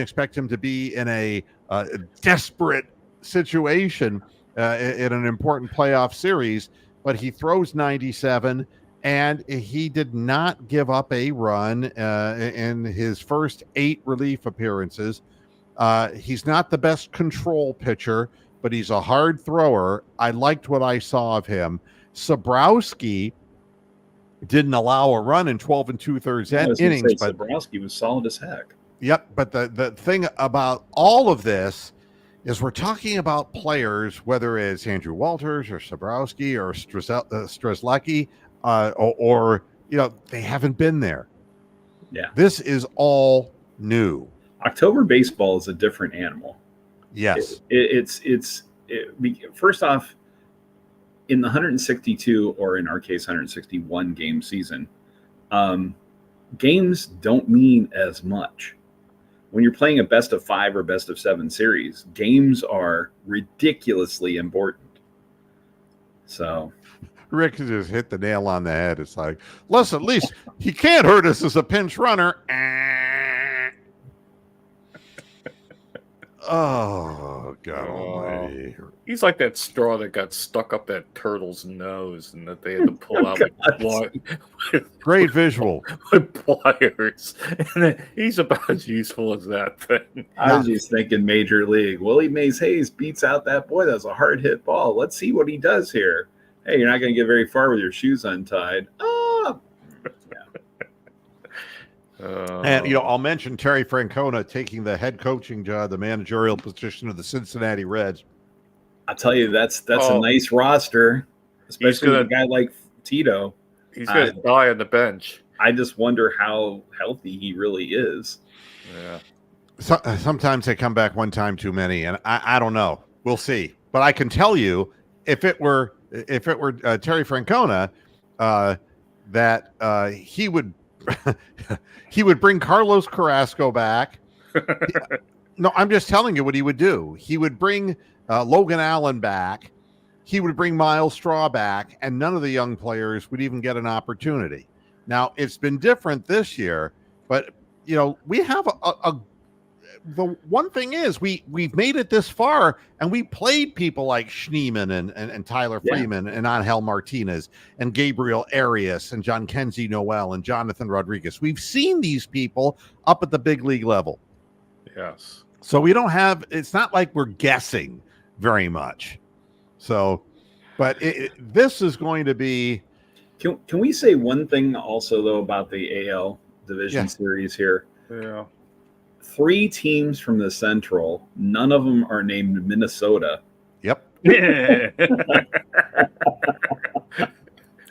expect him to be in a desperate situation in an important playoff series, but he throws 97. And he did not give up a run in his first 8 relief appearances. He's not the best control pitcher, but he's a hard thrower. I liked what I saw of him. Sabrowski didn't allow a run in 12 2/3 innings. But Sabrowski was solid as heck. Yep. But the thing about all of this is we're talking about players, whether it's Andrew Walters or Sabrowski or Strzelecki, or they haven't been there. Yeah. This is all new. October baseball is a different animal. Yes. First off, in the 162, or in our case 161 game season, games don't mean as much. When you're playing a best of 5 or best of 7 series, games are ridiculously important. So Rick just hit the nail on the head. It's like, listen, at least he can't hurt us as a pinch runner. Oh, God almighty. He's like that straw that got stuck up that turtle's nose and that they had to pull out with great visual. With pliers. And he's about as useful as that thing. I was just thinking Major League. Willie Mays Hayes beats out that boy. That was a hard hit ball. Let's see what he does here. Hey, you're not going to get very far with your shoes untied. Oh, and I'll mention Terry Francona taking the head coaching job, the managerial position of the Cincinnati Reds. I'll tell you, that's a nice roster, especially a guy like Tito. He's going to die on the bench. I just wonder how healthy he really is. Yeah. Sometimes they come back one time too many, and I don't know. We'll see. But I can tell you, if it were Terry Francona, that he would. He would bring Carlos Carrasco back. No, I'm just telling you what he would do. He would bring Logan Allen back. He would bring Miles Straw back, and none of the young players would even get an opportunity. Now, it's been different this year, but we have the one thing is we've made it this far, and we played people like Schneemann and Tyler Freeman and Angel Martinez and Gabriel Arias and John Kenzie Noel and Jonathan Rodriguez. We've seen these people up at the big league level. Yes. So we don't have. It's not like we're guessing very much. So, but this is going to be. Can we say one thing also though about the AL division series here? Yeah. 3 teams from the Central, none of them are named Minnesota. Yep.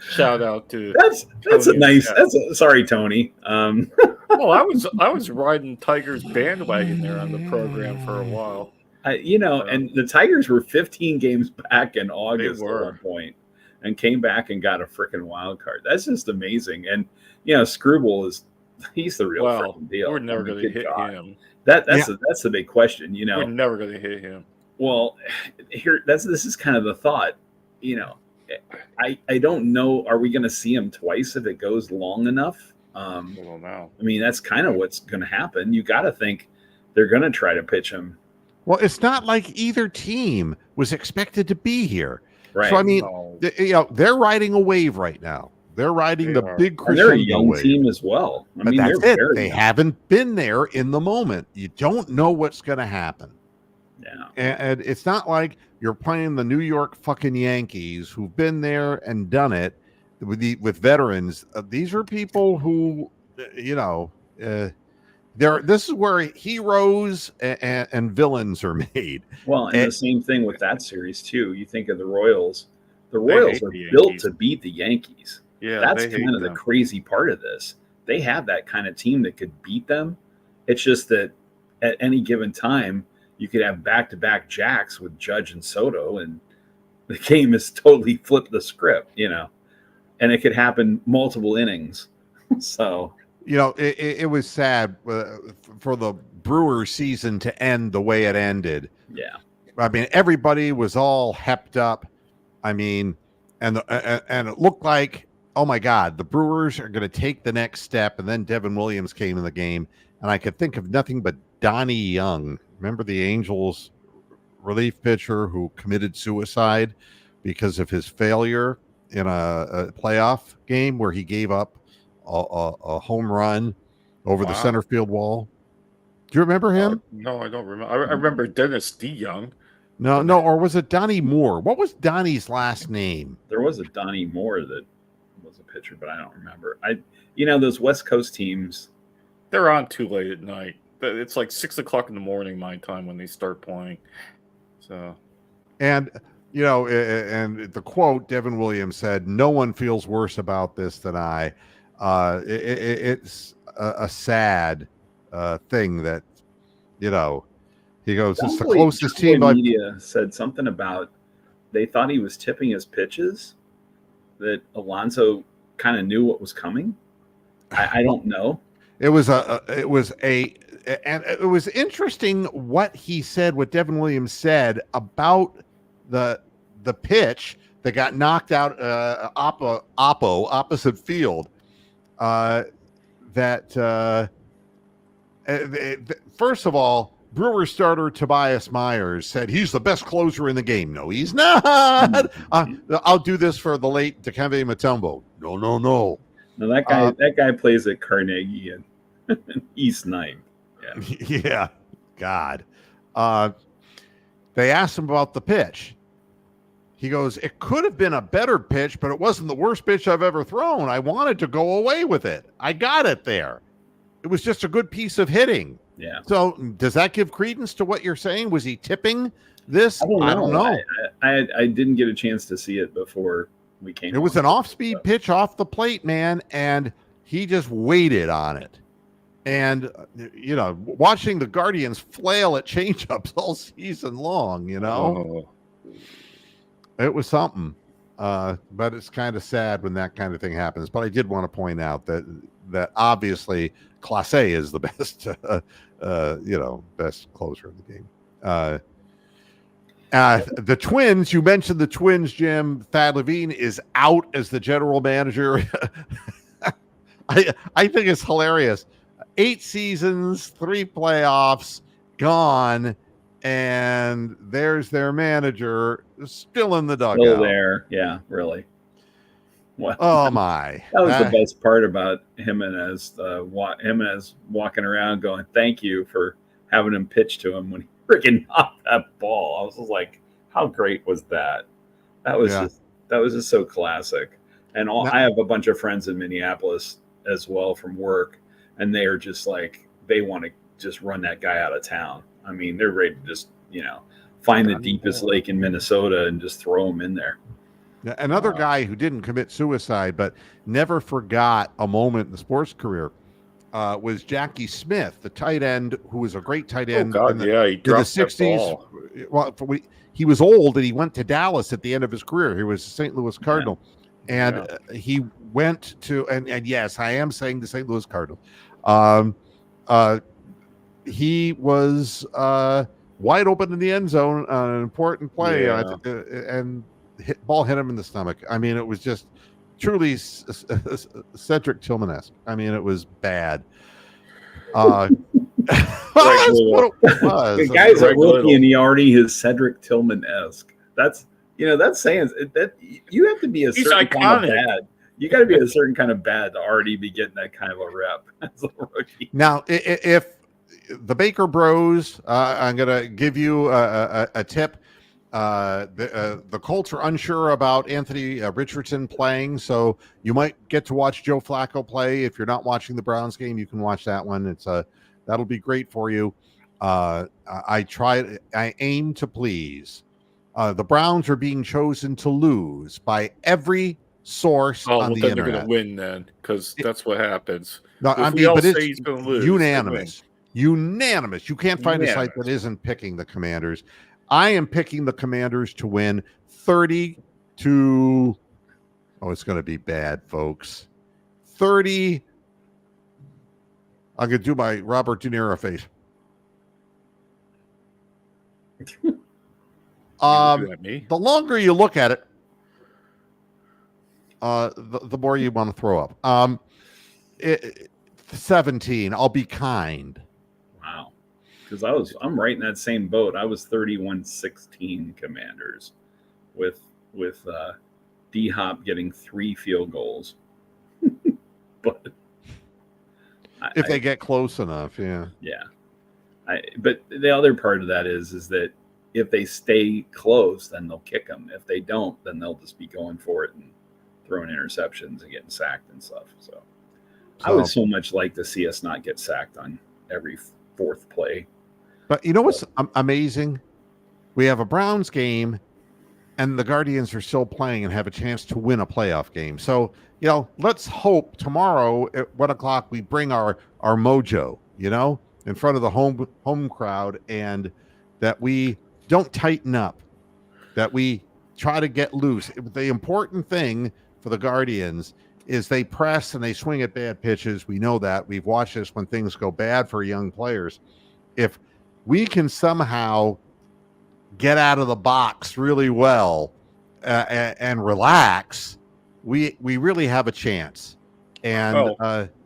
Shout out to that's a nice. Sorry, Tony. Well, I was riding Tigers bandwagon there on the program for a while. And the Tigers were 15 games back in August at one point, and came back and got a freaking wild card. That's just amazing. And Screwball he's the real freaking deal. We're never going to hit him. That's the big question. We're never going to hit him. Well, this is kind of the thought. I don't know. Are we going to see him twice if it goes long enough? Well, no. I mean, that's kind of what's going to happen. You got to think they're going to try to pitch him. Well, it's not like either team was expected to be here. Right. So I mean, they're riding a wave right now. They're riding the big crescendo wave. They're a young team as well. But that's it. They haven't been there in the moment. You don't know what's going to happen. Yeah. And it's not like you're playing the New York fucking Yankees who've been there and done it with veterans. These are people who, this is where heroes and villains are made. Well, and the same thing with that series too. You think of the Royals. The Royals are built to beat the Yankees. Yeah, that's kind of the crazy part of this. They have that kind of team that could beat them. It's just that at any given time, you could have back-to-back jacks with Judge and Soto, and the game is totally flipped the script, and it could happen multiple innings. So, it was sad for the Brewers season to end the way it ended. Yeah. I mean, everybody was all hepped up. I mean, and it looked like, oh my God, the Brewers are going to take the next step. And then Devin Williams came in the game, and I could think of nothing but Donnie Young. Remember the Angels relief pitcher who committed suicide because of his failure in a playoff game where he gave up a home run over the center field wall. Do you remember him? No, I don't remember. I remember Dennis D. Young. No, or was it Donnie Moore? What was Donnie's last name? There was a Donnie Moore that was a pitcher, but I don't remember. Those West Coast teams, they're on too late at night. It's like 6:00 in the morning my time when they start playing. So, And and the quote Devin Williams said, "No one feels worse about this than I." It's a sad thing that he goes, "It's the closest team." John Boy Media said something about they thought he was tipping his pitches, that Alonso kind of knew what was coming. I don't know. It was interesting what he said, what Devin Williams said about the pitch that got knocked out opposite field. First of all, Brewers starter Tobias Myers said he's the best closer in the game. No, he's not. I'll do this for the late Dikembe Mutombo. No. No, that guy plays at Carnegie and East 9. Yeah. God. They asked him about the pitch. He goes, "It could have been a better pitch, but it wasn't the worst pitch I've ever thrown. I wanted to go away with it. I got it there. It was just a good piece of hitting." Yeah. So does that give credence to what you're saying? Was he tipping this? I don't know. I didn't get a chance to see it before we came. It was an off-speed pitch off the plate, man, and he just waited on it. And, watching the Guardians flail at changeups all season long, It was something. But it's kind of sad when that kind of thing happens. But I did want to point out that obviously Clase is the best, best closer of the game. The Twins, you mentioned the Twins, Jim. Thad Levine is out as the general manager. I think it's hilarious. 8 seasons, 3 playoffs, gone, and there's their manager still in the dugout. Still there, yeah, really. Well, oh my! That was the best part about Jimenez. Jimenez walking around going, "Thank you for having him pitch to him when he freaking knocked that ball." I was just like, "How great was that?" That was just so classic. And I have a bunch of friends in Minneapolis as well from work, and they are just like, they want to just run that guy out of town. I mean, they're ready to just find the deepest lake in Minnesota and just throw him in there. Another guy who didn't commit suicide but never forgot a moment in the sports career was Jackie Smith, the tight end who was a great tight end. Oh God, he dropped the 60s. Well, he was old and he went to Dallas at the end of his career. He was a St. Louis Cardinal, and he went to and yes, I am saying the St. Louis Cardinal. He was wide open in the end zone on an important play, and ball hit him in the stomach. I mean, it was just truly Cedric Tillman-esque. I mean, it was bad. The guy's a rookie and he already is Cedric Tillman-esque. That's saying that you have to be a certain kind of bad. You got to be a certain kind of bad to already be getting that kind of a rep as a rookie. Now, if the Baker Bros, I'm going to give you a tip. The Colts are unsure about Anthony Richardson playing, so you might get to watch Joe Flacco play. If you're not watching the Browns game, you can watch that one. That'll be great for you. I aim to please. The Browns are being chosen to lose by every source on the internet. They're going to win then, because that's what happens. No, but it's unanimous. Unanimous. You can't find a site that isn't picking the Commanders. I am picking the Commanders to win 30 to. Oh, it's going to be bad, folks. 30. I'm going to do my Robert De Niro face. The longer you look at it, the more you want to throw up. 17. I'll be kind. Wow. Because I'm right in that same boat. I was 31-16 Commanders with D-Hop getting 3 field goals. But if they get close enough, yeah. But the other part of that is that if they stay close, then they'll kick them. If they don't, then they'll just be going for it and throwing interceptions and getting sacked and stuff. So I would so much like to see us not get sacked on every fourth play. But you know what's amazing? We have a Browns game, and the Guardians are still playing and have a chance to win a playoff game. So, let's hope tomorrow at 1:00 we bring our mojo, in front of the home crowd, and that we don't tighten up, that we try to get loose. The important thing for the Guardians is they press and they swing at bad pitches. We know that. We've watched this when things go bad for young players. If we can somehow get out of the box really well and relax, we really have a chance. And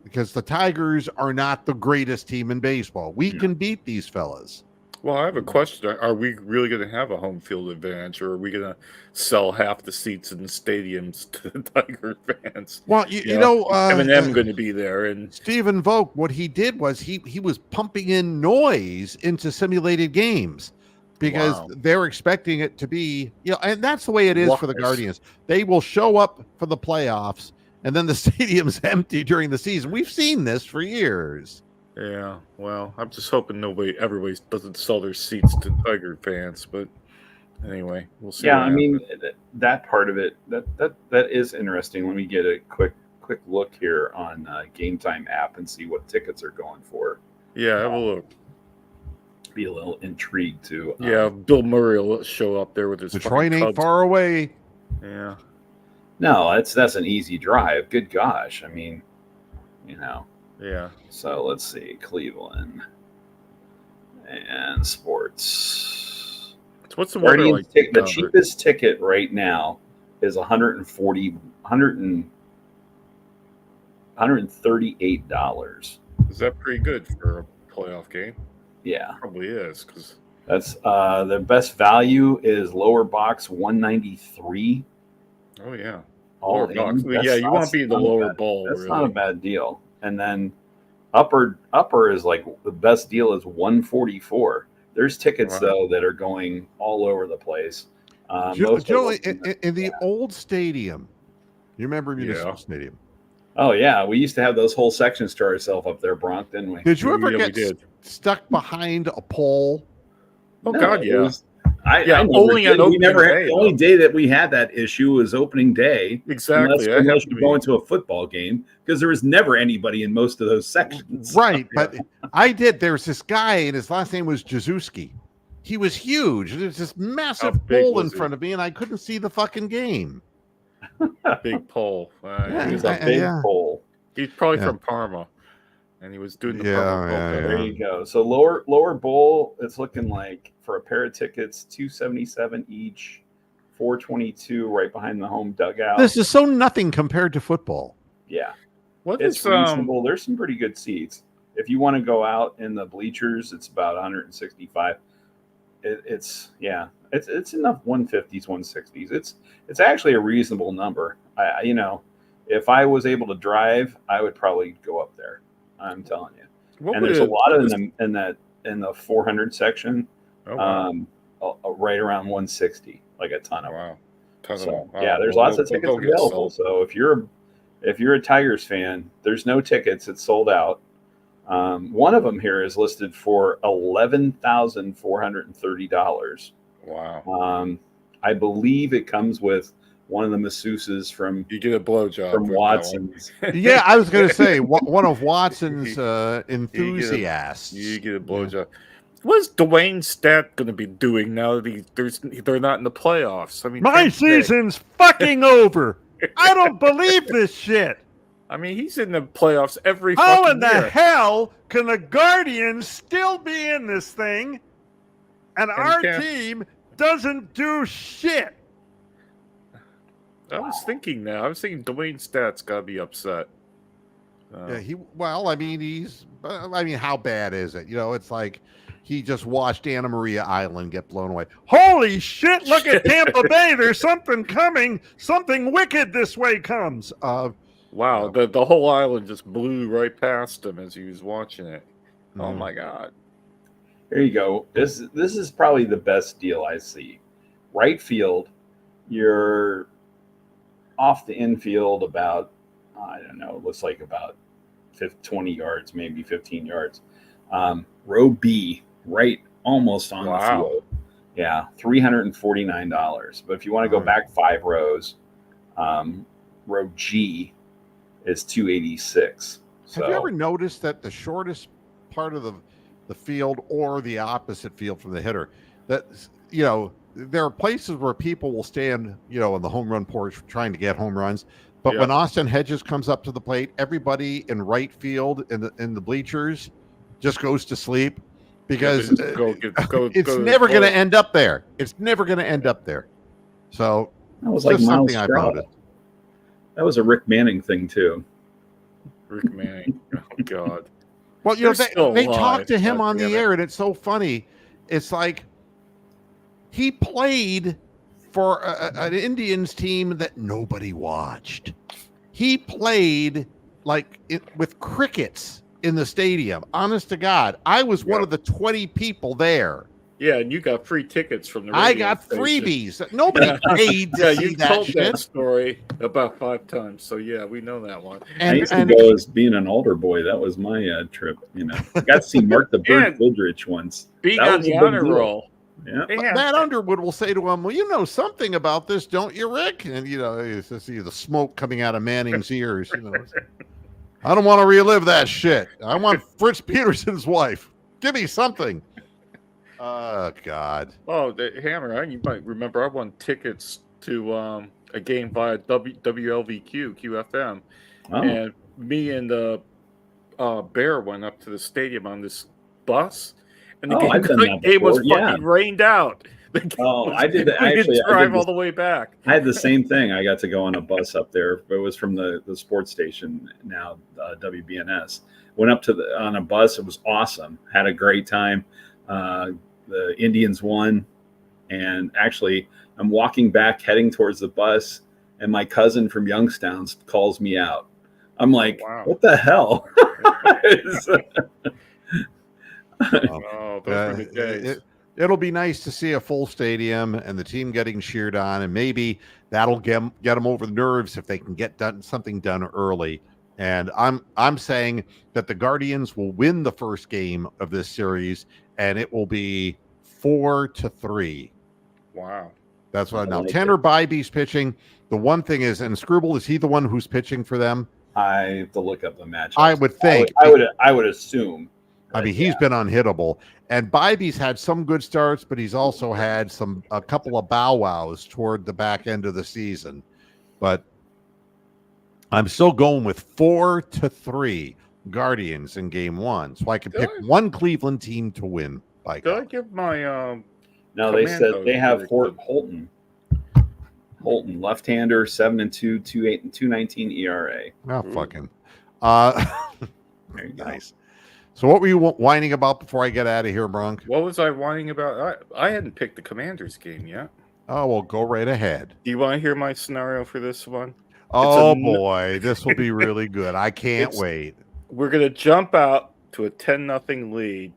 because the Tigers are not the greatest team in baseball, we can beat these fellas. Well, I have a question. Are we really going to have a home field advantage, or are we going to sell half the seats in the stadiums to the Tiger fans? Well, you know, M&M going to be there, and Stephen Vogt, what he did was he was pumping in noise into simulated games because they're expecting it to be, and that's the way it is for the Guardians. They will show up for the playoffs, and then the stadium's empty during the season. We've seen this for years. Yeah, well, I'm just hoping everybody doesn't sell their seats to Tiger fans, but anyway, we'll see. Yeah, I mean, that part of it, that is interesting. Let me get a quick look here on Game Time app and see what tickets are going for. Yeah, have a look. Be a little intrigued too. Yeah, Bill Murray will show up there with his Detroit ain't far away. Yeah. No, that's an easy drive. Good gosh, I mean, Yeah. So let's see, Cleveland and sports. So what's the weather like? The cheapest ticket right now is $138. Is that pretty good for a playoff game? Yeah, probably is, because that's the best value is lower box 193. Oh yeah, lower box. Yeah, you want to be in the lower bowl. That's not a bad deal. And then upper is like the best deal is 144. There's tickets though that are going all over the place. Joe, in the old stadium, you remember Municipal Stadium? Oh yeah, we used to have those whole sections to ourselves up there, Bronx, didn't we? Did you ever get stuck behind a pole? Oh God, yeah. Only the only day that we had that issue was opening day. Exactly. Unless you go into a football game, because there was never anybody in most of those sections. Right, but I did. There was this guy, and his last name was Jazuski. He was huge. There's this massive pole in front of me, and I couldn't see the fucking game. Big pole. He was a big pole. He's probably from Parma, and he was doing the Parma pole. There you go. So lower bowl, it's looking like for a pair of tickets, $277 each, $422 right behind the home dugout. This is so nothing compared to football. Yeah, it's reasonable. There's some pretty good seats. If you want to go out in the bleachers, it's about $165. It's enough 150s, 160s. It's actually a reasonable number. If I was able to drive, I would probably go up there. I'm telling you. And there's a lot of them in the 400 section. Oh, wow. Right around 160, like a ton of them. Wow. Yeah, there's lots of tickets available. So if you're a Tigers fan, there's no tickets. It's sold out. One of them here is listed for $11,430. Wow. I believe it comes with one of the masseuses from you get a blowjob from Watson's. Yeah, I was going to say one of Watson's enthusiasts. You get a blowjob. What's Dwayne Stat going to be doing now that they're not in the playoffs? I mean, my season's fucking over. I don't believe this shit. I mean, he's in the playoffs every How fucking in the year. hell can the Guardians still be in this thing and our team doesn't do shit? I was thinking Dwayne Stat's got to be upset. Yeah, how bad is it? It's like he just watched Anna Maria Island get blown away. Holy shit, look at Tampa Bay. There's something coming. Something wicked this way comes. Wow, the whole island just blew right past him as he was watching it. Oh my God. There you go. This is probably the best deal I see. Right field, you're off the infield about, I don't know, it looks like about 20 yards, maybe 15 yards. Row B, right almost on the Wow. field. Yeah, $349. But if you want to go back 5 rows, row G is $286. So Have you ever noticed that the shortest part of the field or the opposite field from the hitter, that there are places where people will stand, on the home run porch trying to get home runs. But when Austin Hedges comes up to the plate, everybody in right field in the bleachers just goes to sleep because it's never going to end up there. It's never going to end up there. So that was like Miles something I've Straw. noticed. That was a Rick Manning thing too. Rick Manning. Oh God. Well, they talk to him on the air, and it's so funny. It's like he played for an Indians team that nobody watched. He played with crickets in the stadium. Honest to God, I was one of the 20 people there. Yeah, and you got free tickets from the radio I got station. freebies. Nobody paid to see that told shit. that story about 5 times. So yeah, we know that one. I used to go as being an older boy. That was my trip. I got to see Mark the Bird Goodrich once. Being on the honor roll. Yeah. Matt Underwood will say to him, "Well, you know something about this, don't you, Rick?" And you see the smoke coming out of Manning's ears. I don't want to relive that shit. I want Fritz Peterson's wife. Give me something. Oh God. Oh, the Hammer! You might remember I won tickets to a game via WLVQ QFM, and me and the Bear went up to the stadium on this bus. And the game was fucking rained out. I did that. I didn't drive all the way back. I had the same thing. I got to go on a bus up there. It was from the sports station, now WBNS. Went up on a bus. It was awesome. Had a great time. The Indians won. And actually, I'm walking back, heading towards the bus, and my cousin from Youngstown calls me out. I'm like, wow. What the hell? Oh, those were good days. It'll be nice to see a full stadium and the team getting cheered on, and maybe that'll get them over the nerves if they can get something done early. And I'm saying that the Guardians will win the first game of this series, and it will be 4-3. Wow, that's what. Now Tanner Bybee's pitching. The one thing is, and Scrubble, is he the one who's pitching for them? I have to look up the match. I would think. I would assume. I mean, he's been unhittable, and Bybee's had some good starts, but he's also had a couple of bow wows toward the back end of the season. But I'm still going with 4-3 Guardians in game 1, so I can pick one Cleveland team to win. Did I give my No, they said they have Holton. Holton, left-hander, 7-2, 2.19 ERA. Oh, fucking. Nice. So what were you whining about before I get out of here, Bronk? What was I whining about? I hadn't picked the Commanders game yet. Oh, well, go right ahead. Do you want to hear my scenario for this one? Oh, boy. This will be really good. I can't wait. We're going to jump out to a 10-0 lead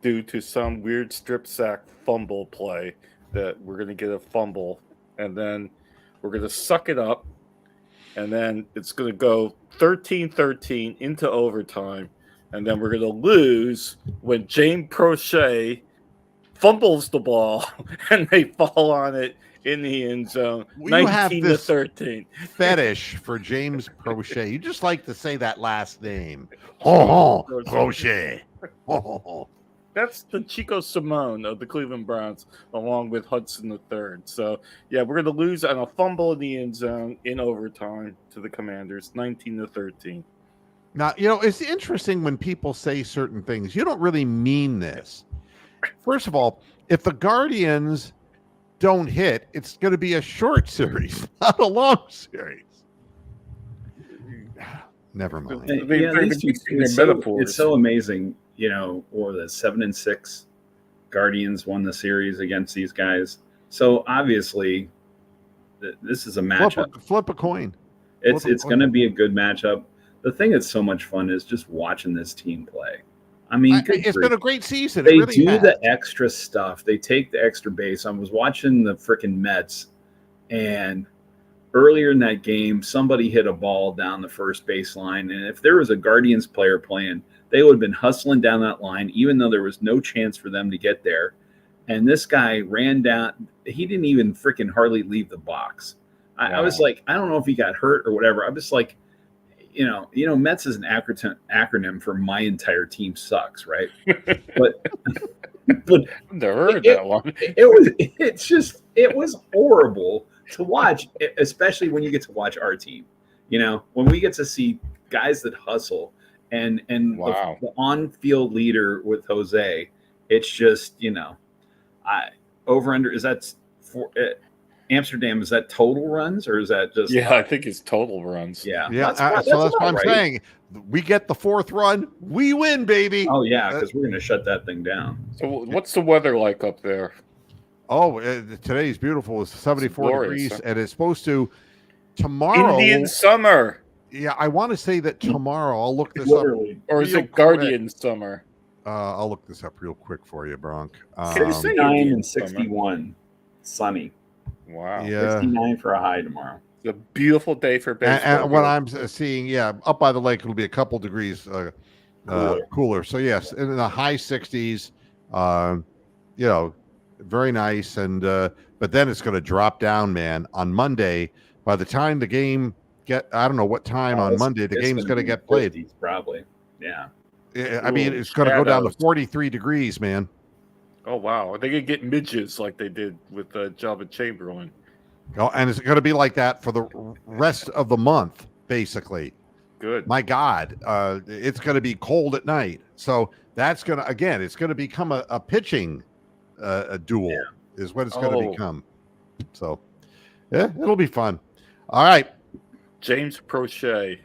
due to some weird strip sack fumble play that we're going to get a fumble, and then we're going to suck it up, and then it's going to go 13-13 into overtime. And then we're going to lose when James Prochet fumbles the ball and they fall on it in the end zone. 19-13. Fetish for James Prochet. You just like to say that last name. Prochet. That's the Chico Simone of the Cleveland Browns, along with Hudson III. So, yeah, we're going to lose on a fumble in the end zone in overtime to the Commanders, 19-13. Now, it's interesting when people say certain things. You don't really mean this. First of all, if the Guardians don't hit, it's going to be a short series, not a long series. Never mind. It's so amazing, or the 7-6 Guardians won the series against these guys. So obviously, this is a matchup. Flip a coin. It's going to be a good matchup. The thing that's so much fun is just watching this team play. I mean, it's been a great season. They really do the extra stuff. They take the extra base. I was watching the freaking Mets, and earlier in that game, somebody hit a ball down the first baseline, and if there was a Guardians player playing, they would have been hustling down that line, even though there was no chance for them to get there. And this guy ran down. He didn't even freaking hardly leave the box. I was like, I don't know if he got hurt or whatever. I'm just like, Mets is an acronym for my entire team sucks, right? But I've never heard that one. It was horrible to watch, especially when you get to watch our team. When we get to see guys that hustle and Wow. the on-field leader with Jose, it's just over under is that for Amsterdam, is that total runs or is that just I think it's total runs. yeah That's what I'm saying. We get the fourth run, we win, baby. Oh yeah, because we're gonna shut that thing down. So what's the weather like up there? Oh, today's beautiful. It's 74 glorious, degrees, huh? and it's supposed to tomorrow. Indian summer, Yeah, I want to say that tomorrow. I'll look this Literally. or is real it Guardian summer? I'll look this up real quick for you, Bronk. Can you say 69 Indian and summer? 61, sunny. Wow, Yeah. 69 for a high tomorrow. it's a beautiful day for baseball. And what I'm seeing, up by the lake, it'll be a couple degrees cooler. So yes, in the high 60s. Very nice. And but then it's going to drop down, man. On Monday, by the time the game I don't know what time on Monday the game's going to get played. 50s, probably. Yeah. I mean, it's going to go down to shadows. 43 degrees, man. Oh wow, they could get midges like they did with Java Chamberlain. Oh, and it's going to be like that for the rest of the month, basically. Good. My God, it's going to be cold at night. So that's going to, it's going to become a pitching a duel is what it's going to become. So, yeah, it'll be fun. All right. James Prochet.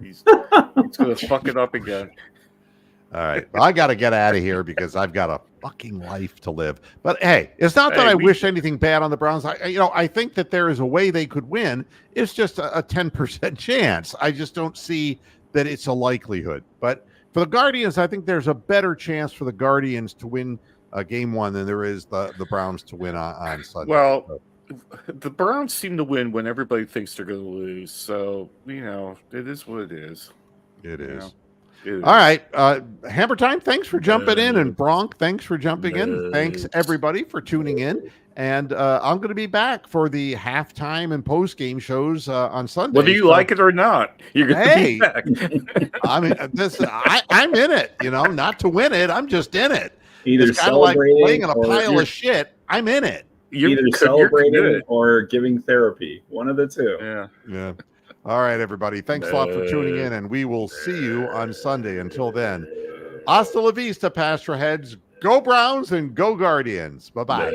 He's going to fuck it up again. All right. Well, I got to get out of here because I've got a fucking life to live. But hey, it's not that I wish anything bad on the Browns. I think that there is a way they could win. It's just a 10% chance. I just don't see that it's a likelihood. But for the Guardians, I think there's a better chance for the Guardians to win game one than there is the Browns to win on Sunday. Well, the Browns seem to win when everybody thinks they're going to lose. So, it is what it is. It is. All right. Hammer Time, thanks for jumping in. And Bronk, thanks for jumping in. Thanks, everybody, for tuning in. And I'm going to be back for the halftime and post-game shows on Sunday. Whether you like it or not, you're going to be back. I mean, I'm in it, not to win it. I'm just in it. Either it's kind of like playing in a or pile of shit. I'm in it. Either celebrating or giving therapy. One of the two. Yeah. All right, everybody. Thanks a lot for tuning in, and we will see you on Sunday. Until then, hasta la vista, Pastor Heads. Go Browns and go Guardians. Bye-bye.